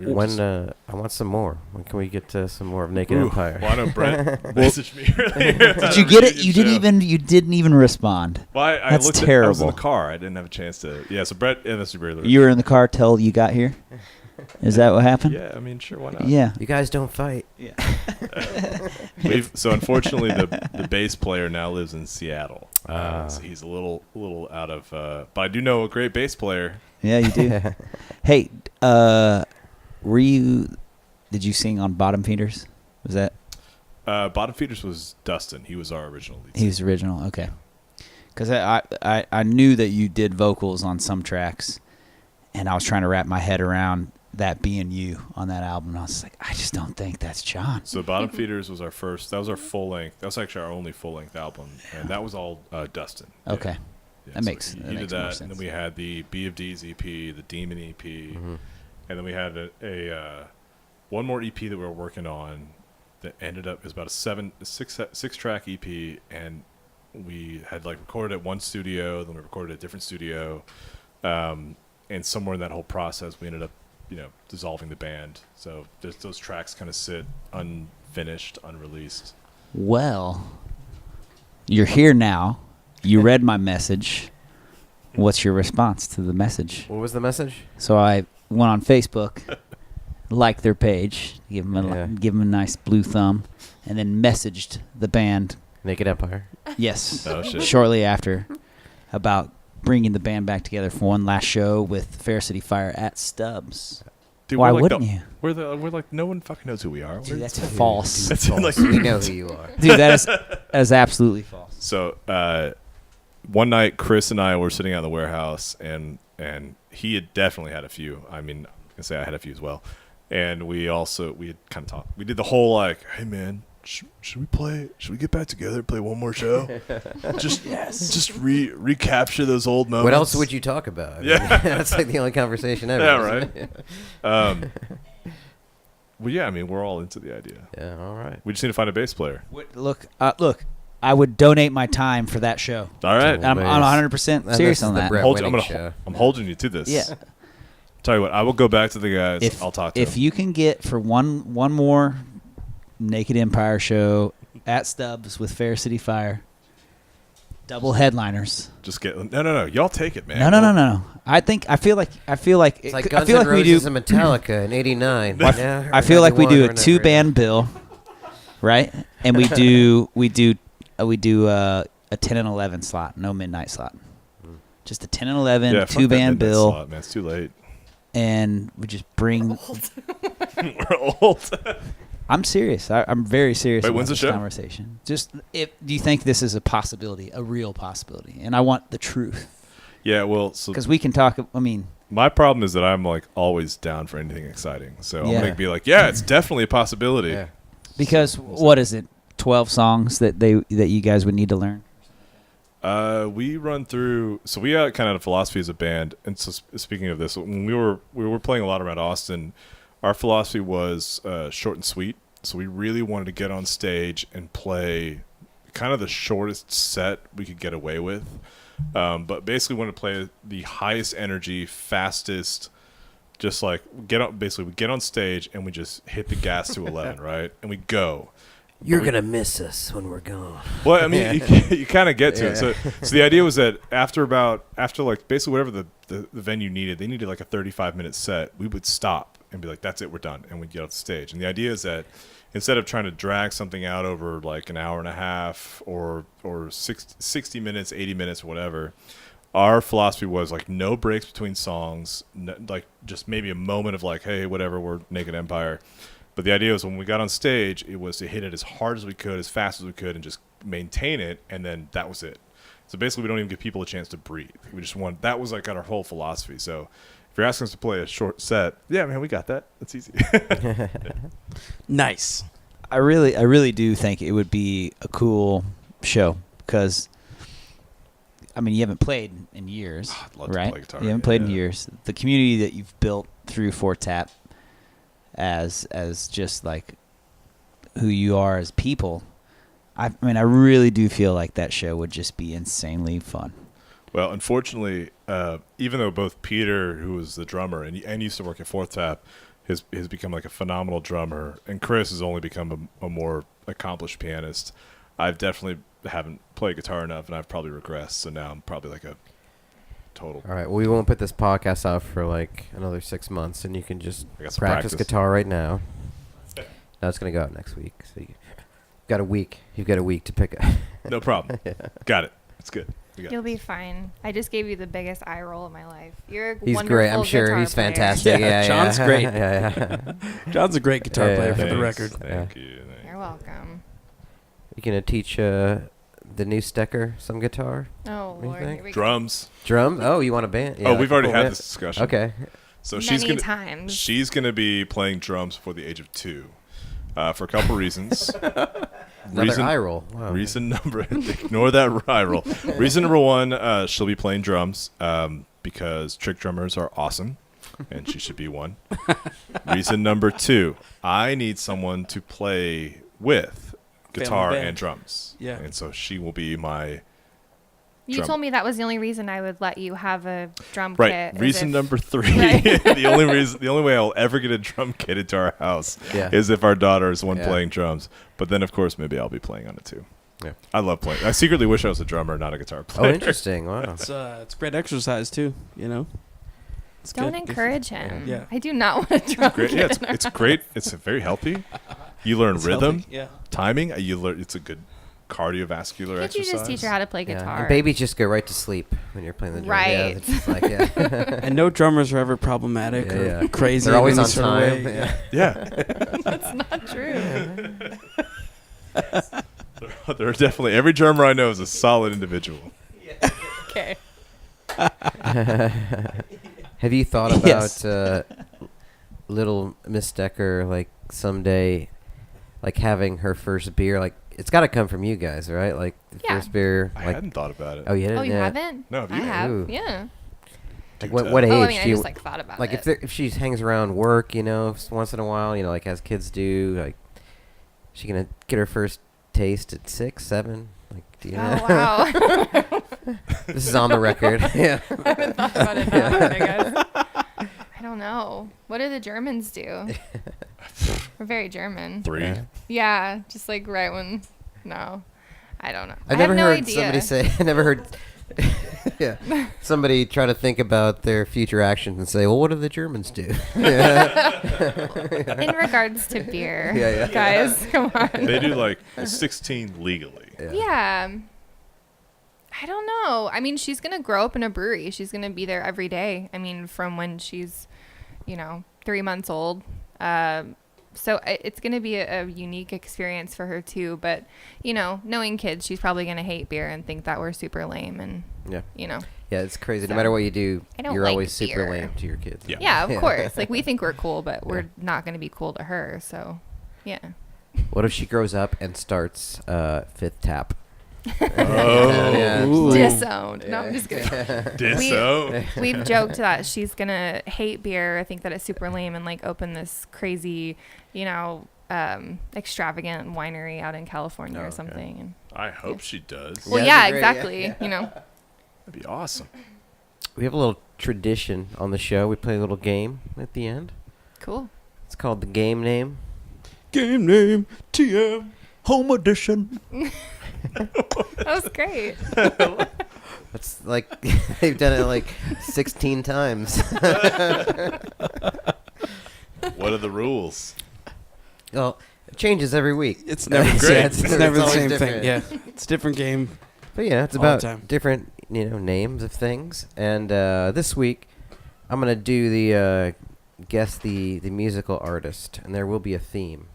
When I want some more. When can we get some more of Naked Empire? Well, I know Brett messaged me earlier. Did you get it? You didn't even respond. Well, I That's looked terrible. I was in the car. I didn't have a chance to. Yeah, so Brett messaged me earlier. You were in the car till you got here. Is that what happened? Yeah, I mean, sure, why not? Yeah. You guys don't fight. Yeah. So unfortunately, the bass player now lives in Seattle. Ah. So he's a little out of. But I do know a great bass player. Yeah, you do. Hey, did you sing on Bottom Feeders? Was that? Bottom Feeders was Dustin. He was our original lead He was original. Okay. Because I knew that you did vocals on some tracks, and I was trying to wrap my head around that being you on that album. And I was like, I just don't think that's John. So Bottom Feeders was our first. That was our full length. That was actually our only full length album, and that was all Dustin. Yeah. Okay. Yeah, That so makes- he that did makes more that, sense. and then we had the B of D's EP, the Demon EP, Mm-hmm. and then we had a one more EP that we were working on that ended up, it was about a six track EP, and we had like recorded at one studio, then we recorded at a different studio, and somewhere in that whole process, we ended up, dissolving the band. So those tracks kind of sit unfinished, unreleased. Well, you're here now. You read my message. What's your response to the message? What was the message? So I went on Facebook, liked their page, give them a nice blue thumb, and then messaged the band. Naked Empire. Yes. Oh, shit. Shortly after, about bringing the band back together for one last show with Fair City Fire at Stubbs. Dude, Why we're like wouldn't you? We're like no one fucking knows who we are. Dude, that's false. That's False. like We know who you are. Dude, that is absolutely false. So one night, Chris and I were sitting out in the warehouse, and he had definitely had a few. I mean, I can say I had a few as well. And we had kind of talked. We did the whole like, hey man, should we get back together and play one more show? just recapture those old moments. What else would you talk about? That's like the only conversation ever. Yeah, right. Well, yeah, I mean, we're all into the idea. Yeah, all right. We just need to find a bass player. Look, I would donate my time for that show. All right. I'm 100% serious on that. I'm holding you to this. Yeah. Tell you what, I will go back to the guys. I'll talk to them. If you can get for one more Naked Empire show at Stubbs with Fair City Fire, double headliners. Just get no. Y'all take it, man. No. I feel like It's like Guns N' Roses and Metallica in '89. I feel like we do a 2-band bill, right? And we do a 10 and 11 slot, no midnight slot. Just a 10 and 11 2-band bill. Slot, man. It's too late. And we just bring. We're old. I'm serious. I'm very serious Wait, about when's the this show? conversation. Do you think this is a possibility, a real possibility? And I want the truth. Yeah, well, Because we can talk. I mean, my problem is that I'm like always down for anything exciting. So I'm Yeah. gonna be like, yeah, it's definitely a possibility. Yeah. because what is it? 12 songs that you guys would need to learn. We run through. So we kind of had a philosophy as a band. And so speaking of this, when we were playing a lot around Austin, our philosophy was short and sweet. So we really wanted to get on stage and play kind of the shortest set we could get away with. But basically wanted to play the highest energy, fastest, just like we get on stage and we just hit the gas to 11, right? And we go. You're going to miss us when we're gone. Well, I mean, you kind of get to it. So the idea was that after like basically whatever the venue needed, they needed like a 35-minute set. We would stop and be like, that's it, we're done. And we'd get off the stage. And the idea is that instead of trying to drag something out over like an hour and a half or 60 minutes, 80 minutes, or whatever, our philosophy was like no breaks between songs, like just maybe a moment of like, hey, whatever, we're Naked Empire. But the idea was when we got on stage, it was to hit it as hard as we could, as fast as we could, and just maintain it, and then that was it. So basically, we don't even give people a chance to breathe. We just want, that was like our whole philosophy. So if you're asking us to play a short set, yeah, man, we got that. That's easy. Nice. I really do think it would be a cool show because, I mean, you haven't played in years, I'd love to right? play guitar, You haven't played in yeah. years. The community that you've built through Tap as just like who you are as people, I mean, I really do feel like that show would just be insanely fun. Well, unfortunately, even though both Peter, who was the drummer and used to work at Tap, has become like a phenomenal drummer, and Chris has only become a more accomplished pianist, I've definitely haven't played guitar enough, and I've probably regressed. So now I'm probably like a total. All right. Well, we won't put this podcast out for like another 6 months, and you can just I got some practice guitar right now. No, it's going to go out next week. So you've got a week. You've got a week to pick up. No problem. Got it. It's good. You'll be fine. I just gave you the biggest eye roll of my life. You're a He's wonderful great. I'm sure guitar he's player. fantastic. Yeah, John's great. yeah. John's a great guitar player for the Thanks. record. Thank you. You're welcome. You going to teach the new Stecker some guitar? Oh, What do you Lord. think? Here we go. Drums. Drums? Oh, you want a band? Oh, we've already cool had band. this discussion. Okay. So Many times. she's gonna be playing drums before the age of 2, for a couple reasons. Another eye roll. Wow. Reason number ignore that eye roll. Reason number 1, she'll be playing drums because trick drummers are awesome, and she should be one. Reason number 2, I need someone to play with guitar band. and drums. Yeah. And so she will be my You told me that was the only reason I would let you have a drum Right. kit. Reason number 3. Right. the only way I'll ever get a drum kit into our house is if our daughter is the one playing drums. But then, of course, maybe I'll be playing on it too. Yeah. I love playing. I secretly wish I was a drummer, not a guitar player. Oh, interesting. Wow. It's great exercise too. Don't encourage him. Yeah. I do not want a drum Great. kit. Yeah, it's great. It's very healthy. You learn It's rhythm, healthy, yeah. timing. You learn. It's a good cardiovascular Can't exercise. you just teach her how to play Yeah. guitar? And babies just go right to sleep when you're playing the drum. Yeah, Right. it's just like, yeah. And no drummers are ever problematic or crazy. They're always in on any sort of time. way. Yeah. Yeah. That's not true. There are definitely every drummer I know is a solid individual. Okay. Have you thought about little Miss Stecker, like someday, like having her first beer? Like it's got to come from you guys, right? Like the Yeah. first beer. I Like, hadn't thought about it. oh, you didn't? Oh, you Yeah. haven't? No, have I you? have. Ooh. Yeah. Like Do what tell. age Oh, I mean, I do you just thought about like it. if she hangs around work, once in a while, like as kids do, like she gonna get her first taste at 6, 7? Like, do you know? Oh wow. This is on the record. Yeah. I haven't thought about it that way, guys. I don't know. What do the Germans do? We're very German. 3. Yeah. Yeah, just like right when. No, I don't know. I have never no heard idea. somebody say. I never heard. Yeah, somebody try to think about their future actions and say, "Well, what do the Germans do?" In regards to beer, Yeah. guys, come on. They do like 16 legally. Yeah. I don't know. I mean, she's going to grow up in a brewery. She's going to be there every day. I mean, from when she's, 3 months old. So it's going to be a unique experience for her too. But, knowing kids, she's probably going to hate beer and think that we're super lame. And, Yeah, it's crazy. So, No matter what you do, I don't you're like always super beer. lame to your kids. Yeah. yeah, of course. Like, we think we're cool, but we're not going to be cool to her. So, yeah. What if she grows up and starts Fifth Tap? Oh. Yeah. Ooh. Disowned. No, I'm just kidding. Disso. We've joked that she's going to hate beer, think that it's super lame, and, like, open this crazy, extravagant winery out in California Oh, or okay. something. And, I hope she does. well, Yeah, yeah, that'd be great, exactly. That'd be awesome. We have a little tradition on the show. We play a little game at the end. Cool. It's called the game name. Game name TM. Home edition. That was great. It's like they've done it like 16 times. What are the rules? Well, it changes every week. It's never Great. Yeah, it's never the always same different. thing. Yeah, it's a different game. But yeah, it's All the about time. different, names of things. And this week, I'm gonna do the guess the musical artist, and there will be a theme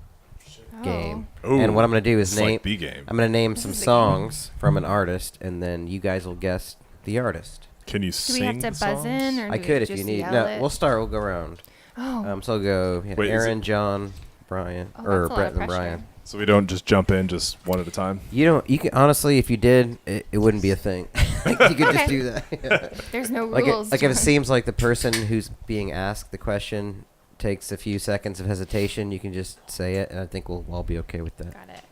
game. Ooh, And what I'm gonna do is it's name. like B game. I'm gonna name This some is a game. songs from an artist, and then you guys will guess the artist. Can you Do sing we have to the buzz songs? in, or I do we could if you just need. yell No, it? we'll start. We'll go around. Oh, So I'll go Wait, is Aaron, John, Brian, oh, or that's a lot Brett of and pressure. Brian. So we don't just jump in just one at a time? You can honestly, if you did, it wouldn't be a thing. Like, you could just Okay. do that. Yeah. There's no Like, rules. if it John. seems like the person who's being asked the question takes a few seconds of hesitation, you can just say it, and I think we'll all be okay with that. Got it.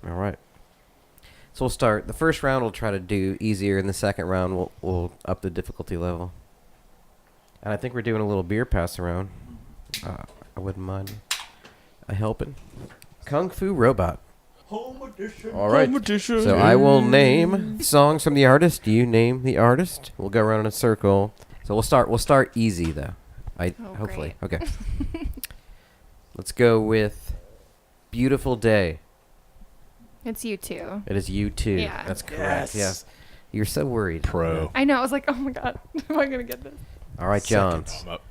All right. So we'll start. The first round we'll try to do easier, and the second round we'll up the difficulty level. And I think we're doing a little beer pass around. I wouldn't mind a helping. Kung Fu Robot. Home edition. All right. So I will name songs from the artist. You name the artist. We'll go around in a circle. So we'll start easy though. Hopefully. Okay. Let's go with Beautiful Day. It's you too. It is you too. Yeah. That's correct. Yes. Yes. You're so worried. Pro. I know. I was like, oh my god, am I gonna get this? All right, John. I'm up.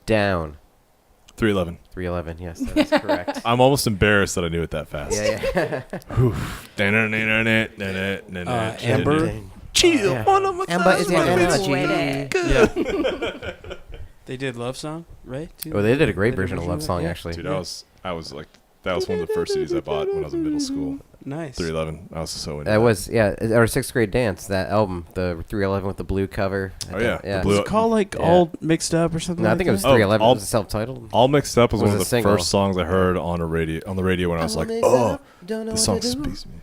Down. 311. 311. Yes, that is correct. I'm almost embarrassed that I knew it that fast. Yeah. Amber. Chill. Yeah. One of my Amber is an Let's energy. wet it. Yeah. They did Love Song, right? too? Oh, they did a great They version of Love Song, yeah. actually. Dude, I was like, that was one of the first CDs I bought when I was in middle school. Nice. 311. I was so into That was, our sixth grade dance, that album, the 311 with the blue cover. Oh, yeah. Yeah. The blue- Was it called like Yeah. All Mixed Up or something? No, I like think it was that? 311. all- Was it self-titled? All Mixed Up was Was one a of the single. first songs I heard on the radio when I was like, oh, this song speaks to me.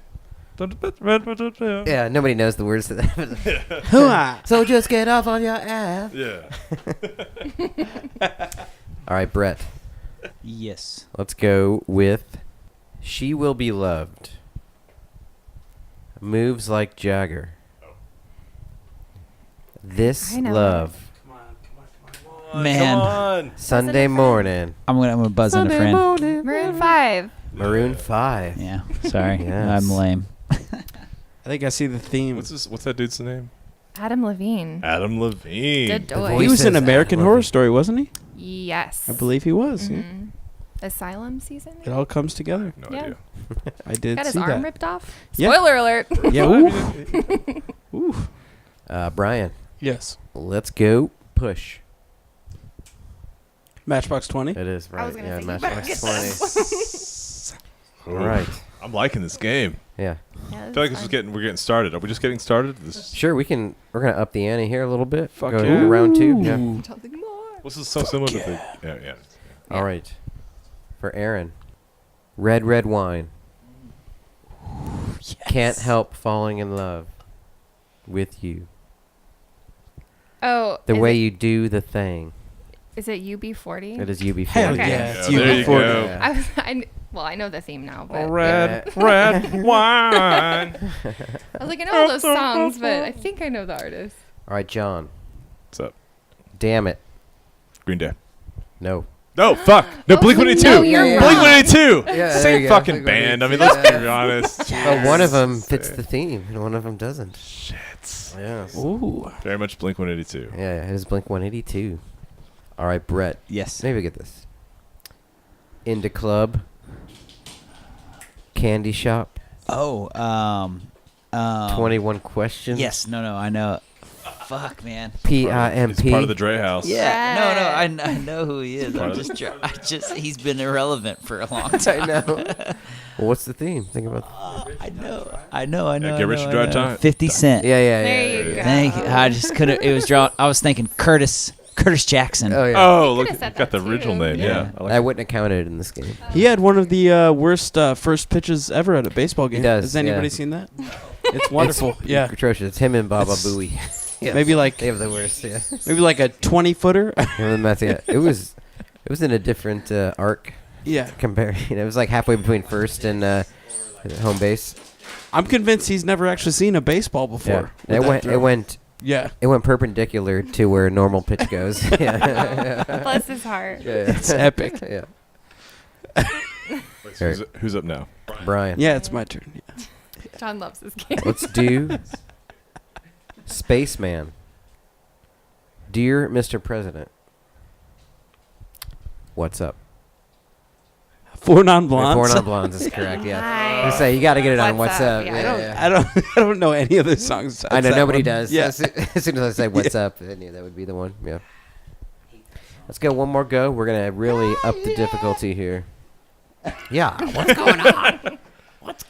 Yeah, nobody knows the words to that. Hoo-ah. So just get off on your ass. Yeah. All right, Brett. Yes. Let's go with She Will Be Loved. Moves Like Jagger. This I know Love. Man. Come on. Sunday morning. I'm gonna buzz in a friend. Maroon 5. Maroon 5. Yeah. Sorry. Yes. I'm lame. I think I see the theme. What's that dude's name? Adam Levine. Adam Levine. Good The boy. voice He was in says American Adam Horror Levine. Story, wasn't he? Yes. I believe he was. Yeah. Mhm. Asylum season? It all comes together. No Yeah. idea. I did Got his see arm that. ripped off? Yeah. Spoiler alert. Yeah. Ooh. Ooh. Brian, Yes. let's go push. Matchbox 20. It is right. I was gonna Yeah, say, you better Matchbox get 20. All right. I'm liking this game. Yeah. I feel like we're getting started. Are we just getting started? Sure, we're gonna up the ante here a little bit. Fuck Go yeah. to round 2. Yeah. Ooh. Something more. What's this so similar to the? Yeah. All right. For Erin, red wine. Yes. Can't help falling in love with you. Oh, The is way it, you do the thing. is it UB40? It is UB40. Hell Okay. yeah. It's Yeah, there you UB40. go. Yeah. I know the theme now, but Red yeah. wine. I was like, I know all those songs, but I think I know the artist. All right, John. What's up? Damn it. Green Day. No. No, fuck. No, Oh, Blink no, 182. you're Yeah, Blink wrong. 182. Yeah, there Same you go. fucking Blink band. I mean, 182. let's be honest. But one of them fits the theme, and one of them doesn't. Shit. Yes. Ooh. Very much Blink 182. Yeah, it is Blink 182. All right, Brett. Yes. Maybe get this. Into club. Candy shop. Oh. 21 questions. Yes. No. I know. Fuck, man. PIMP. He's part of the Dre House. Yeah. Right. No. I know who he is. Part I'm of just. He's been irrelevant for a long time. I know. Well, what's the theme? Think about. I know. Yeah, Get Rich or Die Trying. 50 Cent. Yeah. There you go. Thank you. I just couldn't. It was drawn. I was thinking Curtis Jackson. Oh yeah. Oh, look, could've said got the that original too. name. Yeah. Yeah. I like I wouldn't have counted in this game. He had one of the worst first pitches ever at a baseball game. does, Has anybody yeah. seen that? It's wonderful. Yeah. Atrocious. It's him and Baba It's- Booey. Yeah. Maybe like They have the worst. Yeah. maybe like a 20-footer. Yeah. It was in a different arc. Yeah. Comparing, it was like halfway between first and home base. I'm convinced he's never actually seen a baseball before. Yeah. It went Yeah. perpendicular to where a normal pitch goes. Yeah. Bless his heart. It's epic. Yeah. Wait, so who's up now? Brian. Yeah, it's my turn. Yeah. John loves this game. Let's do Spaceman. Dear Mr. President. What's up? Four non-blondes. Four non-blondes is correct, yeah. I Nice. say you got to get it on What's What's Up, Up. yeah. Yeah, I don't know any of the songs. I know That's that nobody one. does. Yeah. As soon as I say What's Up, I knew that would be the one. Yeah. Let's go one more go. We're gonna really up the difficulty here. Yeah. What's going on?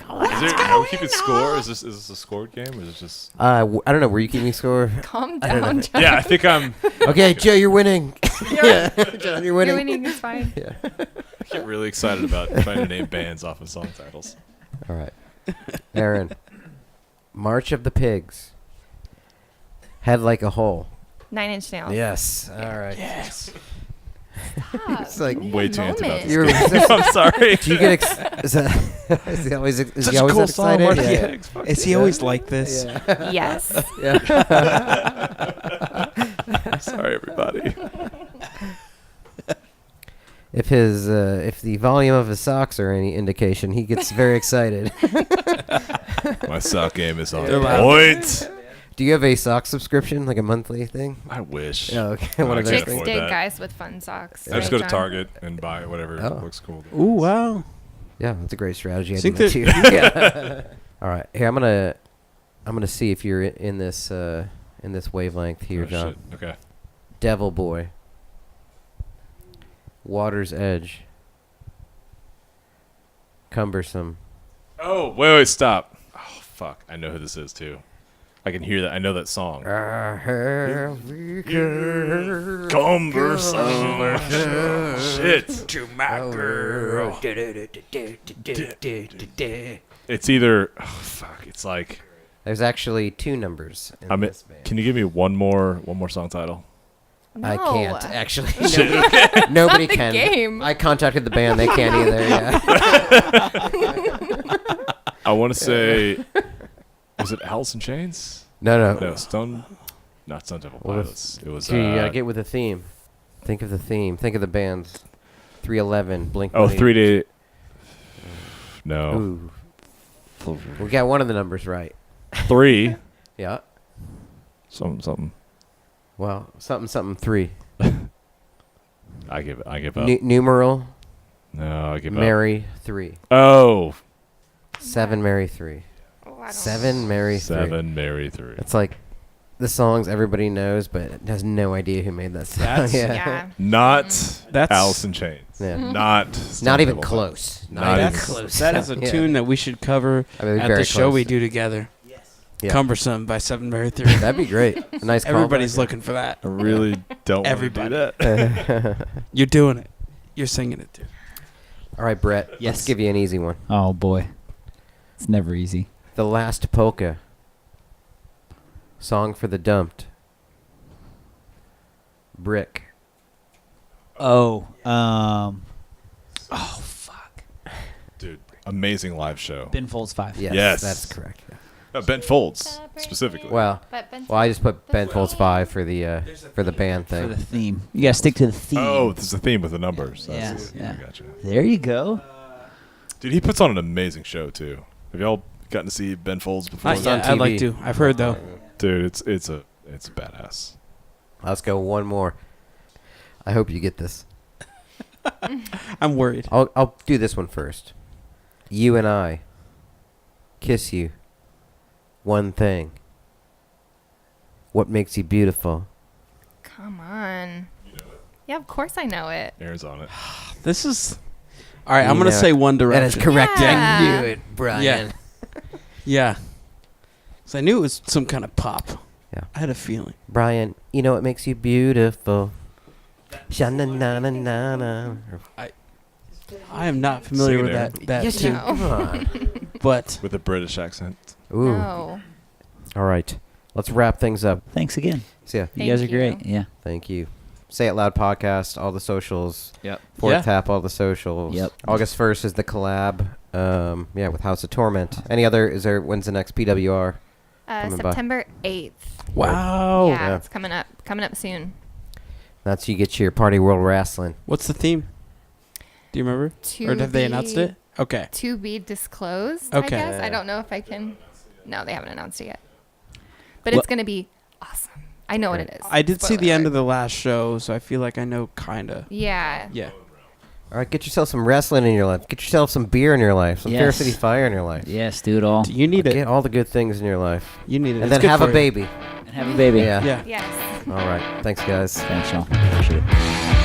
Are we keeping score? Is this a scored game or is it just? I don't know. Were you keeping score? Calm I don't know. down, John. Yeah, I think I'm. Okay, Joe, you're winning. Yeah, John, you're winning. You're winning. It's fine. Yeah. I get really excited about trying to name bands off of song titles. All right. Erin. March of the Pigs. Head like a hole. 9 Inch Nails. Yes. All right. Yes. Stop. It's like Give me way a too antsy about moment. this. You're, I'm sorry. do you get is he always Such he a always cool song, excited? Marty. Yeah. Is he always like this? Yeah. Yes. Yeah. Sorry, everybody. If the volume of his socks are any indication, he gets very excited. My sock game is on They're loud. point. Do you have a sock subscription, like a monthly thing? I wish. Yeah, okay. No, One I of those can't Chicks things. afford dig that. guys with fun socks. I just right, go to John? Target and buy whatever Oh. looks cool. Ooh, wow. Yeah, that's a great strategy. I do Think that that- too. Yeah. All right, here I'm gonna see if you're in this wavelength here, Oh, John. shit. Okay. Devil Boy. Water's Edge. Cumbersome. Oh, wait, stop. Oh, fuck. I know who this is, too. I can hear that. I know that song. Shit. To my girl. It's either. Oh, fuck. It's like. There's actually 2 numbers in this band. Can you give me one more song title? No. I can't actually. It's Nobody not the can. game. I contacted the band. They can't either. Yeah. I want to say. Was it Alice in Chains? No. No, not Stone Temple Well, Pilots. It was. Gee, you gotta get with the theme. Think of the theme. Think of the bands. 311, Blink. Oh, 3 Day. No. Ooh. We got one of the numbers right. 3. Yeah. Something. Well, something 3. I give up. Numeral. No, I give up. Mary 3. Oh. 7 Mary 3. Oh, I don't 7 Mary 3. 7 Mary 3. It's like the songs everybody knows, but has no idea who made that song. That's- Yeah. Not That's Alice in Chains. Yeah. Not. Stone Not even Temple close. Not Not even even close. that is a Yeah. tune that we should cover I mean, at very the show close. we do together. Yeah. Cumbersome by 7 Mary 3. That'd be great. A nice. Everybody's callback. looking for that. I really don't Everybody. want to do that. You're doing it. You're singing it too. All right, Brett. Let's Yes. give you an easy one. Oh boy, it's never easy. The Last Polka. Song for the Dumped. Brick. Oh, Dude, amazing live show. Ben Folds 5. Yes, Yes. that's correct. Ben Folds, specifically. Well, I just put Ben Folds 5 for the band For thing. the theme, you gotta stick to the theme. Oh, this is the theme with the numbers. Yeah, That's- yeah. I gotcha. There you go. Dude, he puts on an amazing show, too. Have y'all gotten to see Ben Folds before? It's on I'd like TV. to. I've heard though. Dude, it's badass. Let's go one more. I hope you get this. I'm worried. I'll do this one first. You and I. Kiss you. One thing. What makes you beautiful? Come on. Yeah, of course I know it. Aaron's on it. This is. All right, I'm You gonna know say it. One Direction. That is correct. Yeah. I knew it, Brian. Yeah. Yeah. So I knew it was some kind of pop. Yeah. I had a feeling. Brian, you know what makes you beautiful? Sha-na-na-na-na-na. I am not familiar Sing with it, Aaron. that Yes, tune. No. come on. But With a British accent. Ooh. No. All right. Let's wrap things up. Thanks again. See ya. You Thank guys are you. great. Yeah. Thank you. Say It Loud podcast, all the socials. Yep. Fourth Yeah. Tap, all the socials. Yep. August 1st is the collab. With House of Torment. When's the next PWR? Coming by. September 8th. wow. Yeah, Yeah. it's coming up soon. That's you get your Party World Wrestling. What's the theme? Do you remember? Or have they announced it? Okay. To be disclosed, Okay. I guess. I don't know if I can. No, they haven't announced it yet. But Well- it's going to be awesome. I know what it is. I did see the Spoiler end alert. of the last show, so I feel like I know kinda. Yeah. Yeah. All right, get yourself some wrestling in your life. Get yourself some beer in your life. Some Fair Yes. City Fire in your life. Yes, do it all. You need it. Get all the good things in your life. You need it. And It's then good have for a you. baby. And have a baby. Yeah. Yeah. Yes. All right. Thanks, guys. Thanks, y'all. Appreciate it.